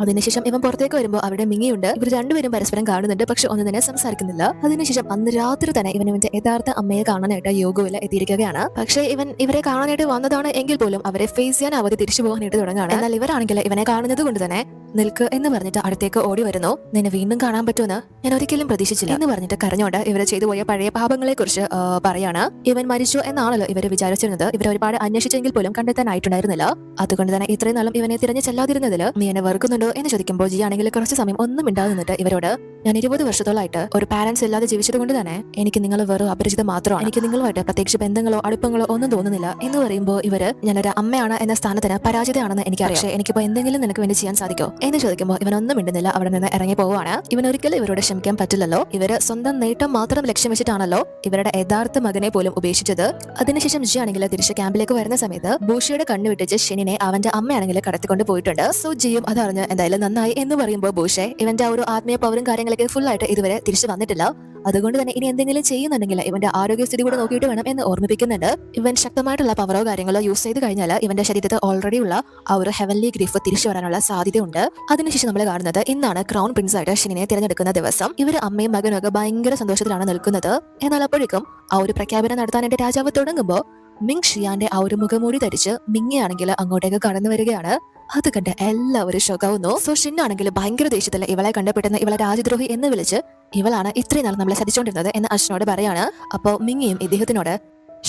അതിനുശേഷം ഇവൻ പുറത്തേക്ക് വരുമ്പോൾ അവിടെ മിങ്ങിയുണ്ട്. ഇവർ രണ്ടുപേരും പരസ്പരം കാണുന്നുണ്ട്, പക്ഷെ ഒന്നും തന്നെ സംസാരിക്കുന്നില്ല. അതിനുശേഷം അന്ന് രാത്രി തന്നെ ഇവൻ ഇവന്റെ യഥാർത്ഥ അമ്മയെ കാണാനായിട്ട് യോഗവിൽ എത്തിയിരിക്കുകയാണ്. പക്ഷേ ഇവൻ ഇവരെ കാണാനായിട്ട് വന്നതാണ് എങ്കിൽ പോലും അവരെ ഫേസ് ചെയ്യാൻ അവധി തിരിച്ചു പോകാനായിട്ട് തുടങ്ങുകയാണ്. എന്നാൽ ഇവരാണെങ്കിൽ ഇവനെ കാണുന്നത് കൊണ്ട് തന്നെ നിൽക്ക് എന്ന് പറഞ്ഞിട്ട് അടുത്തേക്ക് ഓടി വരുന്നു. നിന്നെ വീണ്ടും കാണാൻ പറ്റുമെന്ന് ഞാൻ ഒരിക്കലും പ്രതീക്ഷിച്ചില്ല എന്ന് പറഞ്ഞിട്ട് കരഞ്ഞോണ്ട് ഇവരെ ചെയ്തു പോയ പഴയ പാപങ്ങളെ കുറിച്ച് പറയാണ്. ഇവൻ മരിച്ചു എന്നാണല്ലോ ഇവര് വിചാരിച്ചിരുന്നത്. ഇവർ ഒരുപാട് അന്വേഷിച്ചെങ്കിൽ പോലും കണ്ടെത്താനായിട്ടുണ്ടായിരുന്നില്ല. അതുകൊണ്ട് തന്നെ ഇത്രയും നാളും ഇവനെ തിരഞ്ഞു ചെല്ലാതിരുന്നതിൽ നീ എന്നെ വെറുക്കുന്നുണ്ടോ എന്ന് ചോദിക്കുമ്പോൾ ജി ആണെങ്കിൽ കുറച്ച് സമയം ഒന്നും മിണ്ടാതെ നിന്നിട്ട് ഇവരോട് ഞാൻ 20 വർഷത്തോളായിട്ട് ഒരു പാരന്റ്സ് ഇല്ലാതെ ജീവിച്ചത് കൊണ്ട് തന്നെ എനിക്ക് നിങ്ങൾ വെറും അപരിചിതം മാത്രമാണ്, എനിക്ക് നിങ്ങളുമായിട്ട് പ്രത്യേകിച്ച് ബന്ധങ്ങളോ അടുപ്പങ്ങളോ ഒന്നും തോന്നുന്നില്ല എന്ന് പറയുമ്പോൾ ഇവര് ഞാനൊരു അമ്മയാണ് എന്ന സ്ഥാനത്തിന് പരാജിതയാണെന്ന് എനിക്കറിയാം, പക്ഷേ എനിക്കിപ്പോ എന്തെങ്കിലും നിനക്ക് വേണ്ടി ചെയ്യാൻ സാധിക്കോ എന്ന് ചോദിക്കുമ്പോൾ ഇവനൊന്നും മിണ്ടുന്നില്ല. അവിടെ നിന്ന് ഇറങ്ങി പോവുകയാണ്. ഇവൻ ഒരിക്കലും ഇവരോട് ക്ഷമിക്കാൻ പറ്റില്ലല്ലോ. ഇവര് സ്വന്തം നേട്ടം മാത്രം ലക്ഷ്യം വെച്ചിട്ടാണല്ലോ ഇവരുടെ യഥാർത്ഥ മകനെ പോലും ഉപേക്ഷിച്ചത്. അതിനുശേഷം ജി ആണെങ്കിൽ തിരിച്ച് ക്യാമ്പിലേക്ക് വരുന്ന സമയത്ത് ബൂഷിയുടെ കണ്ണു വിട്ടിച്ച് ഷിനിനെ അവന്റെ അമ്മയാണെങ്കിൽ കടത്തിക്കൊണ്ട് പോയിട്ടുണ്ട്. സോ ജിയും അതറിഞ്ഞ് എന്തായാലും നന്നായി എന്ന് പറയുമ്പോൾ ബൂഷെ ഇവന്റെ ആ ഒരു ആത്മീയ പവറും കാര്യങ്ങളൊക്കെ ഫുൾ ആയിട്ട് ഇതുവരെ തിരിച്ചു വന്നിട്ടില്ല. അതുകൊണ്ട് തന്നെ ഇനി എന്തെങ്കിലും ചെയ്യുന്നുണ്ടെങ്കിൽ ഇവന്റെ ആരോഗ്യസ്ഥിതി കൂടെ നോക്കിയിട്ട് വേണം എന്ന് ഓർമ്മിപ്പിക്കുന്നുണ്ട്. ഇവൻ ശക്തമായിട്ടുള്ള പവറോ കാര്യങ്ങളോ യൂസ് ചെയ്ത് കഴിഞ്ഞാൽ ഇവന്റെ ശരീരത്തിൽ ഓൾറെഡി ഉള്ള ആ ഒരു ഹെവൻലി ഗ്രിഫ് തിരിച്ചു വരാനുള്ള സാധ്യതയുണ്ട്. അതിനുശേഷം നമ്മൾ കാണുന്നത് ഇന്നാണ് ക്രൗൺ പ്രിൻസ് ആയിട്ട് ഷിനിനെ തിരഞ്ഞെടുക്കുന്ന ദിവസം. ഇവര് അമ്മയും മകനും ഒക്കെ ഭയങ്കര സന്തോഷത്തിലാണ് നിൽക്കുന്നത്. എന്നാൽ അപ്പോഴേക്കും ആ ഒരു പ്രഖ്യാപനം നടത്താനായിട്ട് രാജാവ് തുടങ്ങുമ്പോൾ മിങ് ഷിയാന്റെ ആ ഒരു മുഖമൂടി ധരിച്ച് മിങ്ങിയാണെങ്കിൽ അങ്ങോട്ടേക്ക് കടന്നു വരികയാണ്. അത് കണ്ട് എല്ലാവരും ഷോക്കാവുന്നു. സോ ഷിന്നാണെങ്കിൽ ഭയങ്കര ദേഷ്യത്തില് ഇവളെ കണ്ടപ്പെട്ടെന്ന് ഇവളെ രാജദ്രോഹി എന്ന് വിളിച്ച് ഇവളാണ് ഇത്രയും നാൾ നമ്മളെ സതിച്ചുകൊണ്ടിരുന്നത് എന്ന് അശ്വനോട് പറയാണ്. അപ്പോ മിങ്ങിയും ഇദ്ദേഹത്തിനോട്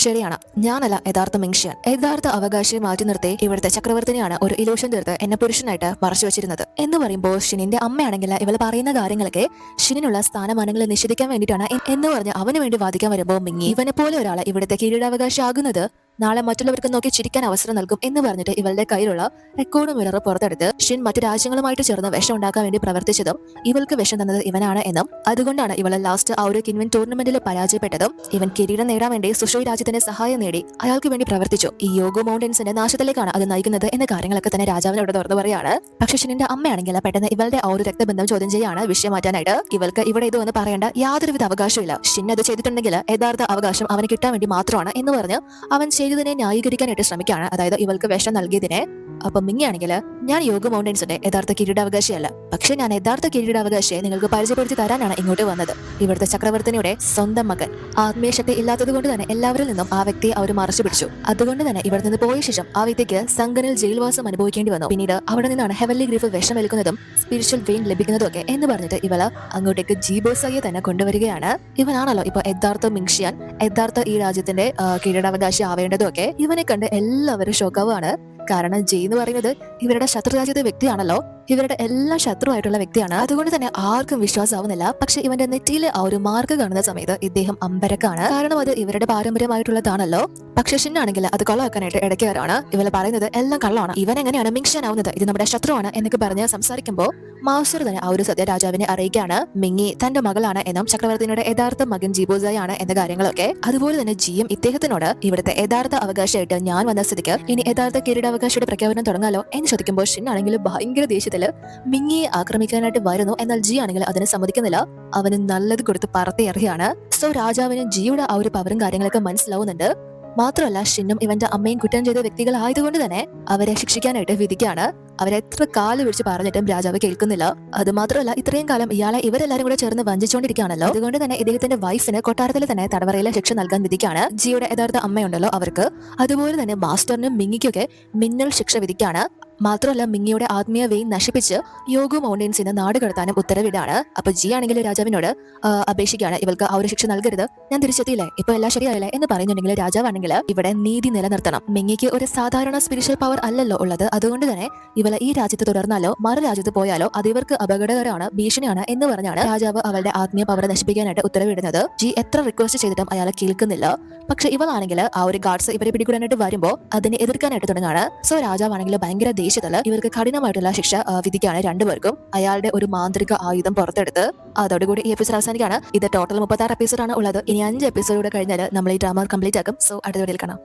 ശരിയാണ്, ഞാനല്ല യഥാർത്ഥ മിങ്ഷിയാൻ, യഥാർത്ഥ അവകാശിയെ മാറ്റി നിർത്തി ഇവിടുത്തെ ചക്രവർത്തിനെയാണ് ഒരു ഇലൂഷൻ തീർത്ത് എന്നെ പുരുഷനായിട്ട് മറച്ചു വെച്ചിരുന്നത് എന്ന് പറയുമ്പോൾ ഷിനിന്റെ അമ്മയാണെങ്കിൽ ഇവൾ പറയുന്ന കാര്യങ്ങളൊക്കെ ഷിനിനുള്ള സ്ഥാനമാനങ്ങളെ നിഷേധിക്കാൻ വേണ്ടിയിട്ടാണ് എന്ന് പറഞ്ഞ് അവന് വേണ്ടി വാദിക്കാൻ വരുമ്പോൾ മിങ്ങി ഇവനെ പോലെ ഒരാളെ ഇവിടുത്തെ കിരീടാവകാശി ആകുന്നത് നാളെ മറ്റുള്ളവർക്ക് നോക്കി ചിരിക്കാൻ അവസരം നൽകും എന്ന് പറഞ്ഞിട്ട് ഇവളുടെ കയ്യിലുള്ള റെക്കോർഡ് മിറർ പുറത്തെടുത്ത് ഷിൻ മറ്റു രാജ്യങ്ങളുമായിട്ട് ചേർന്ന് വിഷം ഉണ്ടാക്കാൻ വേണ്ടി പ്രവർത്തിച്ചതും ഇവൾക്ക് വിഷം തന്നത് ഇവനാണ് എന്നും അതുകൊണ്ടാണ് ഇവളെ ലാസ്റ്റ് ആ ഒരു കിൻവിൻ ടൂർണമെന്റിൽ പരാജയപ്പെട്ടതും ഇവൻ കിരീടം നേടാൻ വേണ്ടി സുഷോയ് രാജ്യത്തിന്റെ സഹായം നേടി അയാൾക്ക് വേണ്ടി പ്രവർത്തിച്ചു, ഈ യോഗോ മൗണ്ടൻസിന്റെ നാശത്തിലേക്കാണ് അത് നയിക്കുന്നത് എന്ന കാര്യങ്ങളൊക്കെ തന്നെ രാജാവിനോട് തുറന്നു പറയാണ്. പക്ഷെ ഷിനിന്റെ അമ്മയാണെങ്കിൽ പെട്ടെന്ന് ഇവളുടെ ആ ഒരു രക്തബന്ധം ചോദ്യം ചെയ്യാണ് വിഷയം മാറ്റാനായിട്ട്. ഇവൾക്ക് ഇവിടെ ഇതൊന്നും പറയേണ്ട യാതൊരുവിധ അവകാശമില്ല, ഷിൻ അത് ചെയ്തിട്ടുണ്ടെങ്കിൽ യഥാർത്ഥ അവകാശം അവന് കിട്ടാൻ വേണ്ടി മാത്രമാണ് എന്ന് പറഞ്ഞ് അവൻ ചെയ്തതിനെ ന്യായീകരിക്കാനായിട്ട് ശ്രമിക്കുകയാണ്, അതായത് ഇവൾക്ക് വിഷം നൽകിയതിനെ. അപ്പൊ മിങ്ങിയാണെങ്കിൽ ഞാൻ യോഗ മൗണ്ടൻസിന്റെ യഥാർത്ഥ കിരീടാവകാശിയല്ല, പക്ഷെ ഞാൻ യഥാർത്ഥ കിരീടാവകാശിയെ നിങ്ങൾക്ക് പരിചയപ്പെടുത്തി തരാനാണ് ഇങ്ങോട്ട് വന്നത്. ഇവിടുത്തെ ചക്രവർത്തിനിയുടെ സ്വന്തം മകൻ ആത്മീയ ശക്തി ഇല്ലാത്തത് കൊണ്ട് തന്നെ എല്ലാവരിൽ നിന്നും ആ വ്യക്തിയെ അവർ മറച്ചു പിടിച്ചു. അതുകൊണ്ട് തന്നെ ഇവിടെ നിന്ന് പോയ ശേഷം ആ വ്യക്തിക്ക് സംഘനിൽ ജയിൽവാസം അനുഭവിക്കേണ്ടി വന്നു. പിന്നീട് അവിടെ നിന്നാണ് ഹെവൻലി ഗ്രീഫ് വിഷം ഏൽക്കുന്നതും സ്പിരിച്വൽ വെയിൻ ലഭിക്കുന്നതും ഒക്കെ എന്ന് പറഞ്ഞിട്ട് ഇവള് അങ്ങോട്ടേക്ക് ജീബോസയെ തന്നെ കൊണ്ടുവരികയാണ്. ഇവനാണല്ലോ ഇപ്പൊ യഥാർത്ഥ മിങ്ഷിയാൻ, യഥാർത്ഥ ഈ രാജ്യത്തിന്റെ കിരീടാവകാശി ആവേണ്ടതും ഒക്കെ. ഇവനെ കണ്ട് എല്ലാവരും ഷോക്കാവാണ്. കാരണം ജയ് എന്ന് പറയുന്നത് ഇവരുടെ ശത്രുരാജ്യത്തെ വ്യക്തിയാണല്ലോ. ഇവരുടെ എല്ലാ ശത്രുവായിട്ടുള്ള വ്യക്തിയാണ്. അതുകൊണ്ട് തന്നെ ആർക്കും വിശ്വാസമാവുന്നില്ല. പക്ഷെ ഇവന്റെ നെറ്റിയിലെ ആ ഒരു മാർക്ക് കാണുന്ന സമയത്ത് ഇദ്ദേഹം അമ്പരക്കാണ്. കാരണം അത് ഇവരുടെ പാരമ്പര്യമായിട്ടുള്ളതാണല്ലോ. പക്ഷെ ഷിന്നാണെങ്കിൽ അത് കൊള്ളാക്കാനായിട്ട് ഇടയ്ക്ക് വരാണ്. ഇവള് പറയുന്നത് എല്ലാം കള്ളമാണ്, ഇവൻ എങ്ങനെയാണ് മിങ്ഷൻ ആവുന്നത്, ഇത് നമ്മുടെ ശത്രുവാണ് എന്നൊക്കെ പറഞ്ഞ് സംസാരിക്കുമ്പോൾ മാസ്റ്റർ തന്നെ ആ ഒരു സത്യ രാജാവിനെ അറിയിക്കാണ് മിങ്ങി തന്റെ മകളാണ് എന്നും ചക്രവർത്തിയുടെ യഥാർത്ഥ മകൻ ജീബോസായി ആണ് എന്ന കാര്യങ്ങളൊക്കെ. അതുപോലെ തന്നെ ജിയും ഇദ്ദേഹത്തിനോട് ഇവിടുത്തെ യഥാർത്ഥ അവകാശമായിട്ട് ഞാൻ വന്ന സ്ഥിതിക്ക് ഇനി യഥാർത്ഥ കിരീടാവകാശയുടെ പ്രഖ്യാപനം തുടങ്ങാലോ എന്ന് ചോദിക്കുമ്പോൾ ഷിൻ ആണെങ്കിൽ ഭയങ്കര ദേഷ്യത്തില് മിങ്ങിയെ ആക്രമിക്കാനായിട്ട് വരുന്നു. എന്നാൽ ജി ആണെങ്കിൽ അതിന് സമ്മതിക്കുന്നില്ല. അവന് നല്ലത് കൊടുത്ത് പറത്തി എറിയാണ്. സോ രാജാവിന് ജിയുടെ ആ ഒരു പവറും കാര്യങ്ങളൊക്കെ മനസ്സിലാവുന്നുണ്ട്. മാത്രമല്ല ഷിന്നും ഇവന്റെ അമ്മയും കുറ്റം ചെയ്ത വ്യക്തികളായതുകൊണ്ട് തന്നെ അവരെ ശിക്ഷിക്കാനായിട്ട് വിധിക്കാണ്. അവരെത്ര കാല് പിടിച്ച് പറഞ്ഞിട്ടും രാജാവ് കേൾക്കുന്നില്ല. അത് മാത്രമല്ല ഇത്രയും കാലം ഇയാളെ ഇവരെല്ലാരും കൂടെ ചേർന്ന് വഞ്ചിച്ചുകൊണ്ടിരിക്കുകയാണല്ലോ. അതുകൊണ്ട് തന്നെ ഇദ്ദേഹത്തിന്റെ വൈഫിന് കൊട്ടാരത്തിൽ തന്നെ തടവറയിലെ ശിക്ഷ നൽകാൻ വിധിക്കാണ്. ജിയുടെ യഥാർത്ഥ അമ്മയുണ്ടല്ലോ അവർക്ക്. അതുപോലെ തന്നെ മാസ്റ്ററിനും മിങ്ങിക്കൊക്കെ മിന്നൽ ശിക്ഷ വിധിക്കാണ്. മാത്രമല്ല മിങ്ങിയുടെ ആത്മീയ വെയിൻ നശിപ്പിച്ച് യോഗു മൗണ്ടൻസിന് നാട് കടത്താനും ഉത്തരവിടാണ്. അപ്പൊ ജി ആണെങ്കിൽ രാജാവിനോട് അപേക്ഷിക്കുകയാണ്, ഇവൾക്ക് ആ ഒരു ശിക്ഷ നൽകരുത്, ഞാൻ തിരിച്ചെത്തിയില്ലേ, ഇപ്പൊ എല്ലാം ശരിയായില്ലേ എന്ന് പറയുന്നുണ്ടെങ്കിൽ രാജാവാണെങ്കിൽ ഇവിടെ നീതി നിലനിർത്തണം. മിങ്ങിക്ക് ഒരു സാധാരണ സ്പിരിച്വൽ പവർ അല്ലല്ലോ ഉള്ളത്. അതുകൊണ്ട് തന്നെ ഇവളെ ഈ രാജ്യത്ത് തുടർന്നാലോ മറു രാജ്യത്ത് പോയാലോ അത് ഇവർക്ക് അപകടകരമാണ്, ഭീഷണിയാണ് എന്ന് പറഞ്ഞാണ് രാജാവ് അവളുടെ ആത്മീയ പവർ നശിപ്പിക്കാനായിട്ട് ഉത്തരവിടുന്നത്. ജി എത്ര റിക്വസ്റ്റ് ചെയ്തിട്ടും അയാളെ കേൾക്കുന്നില്ല. പക്ഷെ ഇവളാണെങ്കിൽ ആ ഒരു ഗാർഡ്സ് ഇവരെ പിടികൂടാനായിട്ട് വരുമ്പോൾ അതിനെ എതിർക്കാനായിട്ട് തുടങ്ങാണ്. സോ രാജാവാണെങ്കിൽ ഭയങ്കര ദേഷ്യത്തില് ഇവർക്ക് കഠിനമായിട്ടുള്ള ശിക്ഷ വിധിക്കാണ് രണ്ടുപേർക്കും. അയാളുടെ ഒരു മാന്ത്രിക ആയുധം പുറത്തെടുത്ത് അതോടുകൂടി ഈ എപ്പിസോഡ് അവസാനിക്കാണ്. ഇത് ടോട്ടൽ 36 എപ്പിസോഡാണ് ഉള്ളത്. ഇനി 5 എപ്പിസോഡ് കഴിഞ്ഞാൽ നമ്മൾ ഈ ഡ്രാമ കംപ്ലീറ്റ് ആക്കും. സോ അടുത്ത വീഡിയോയിൽ കാണാം.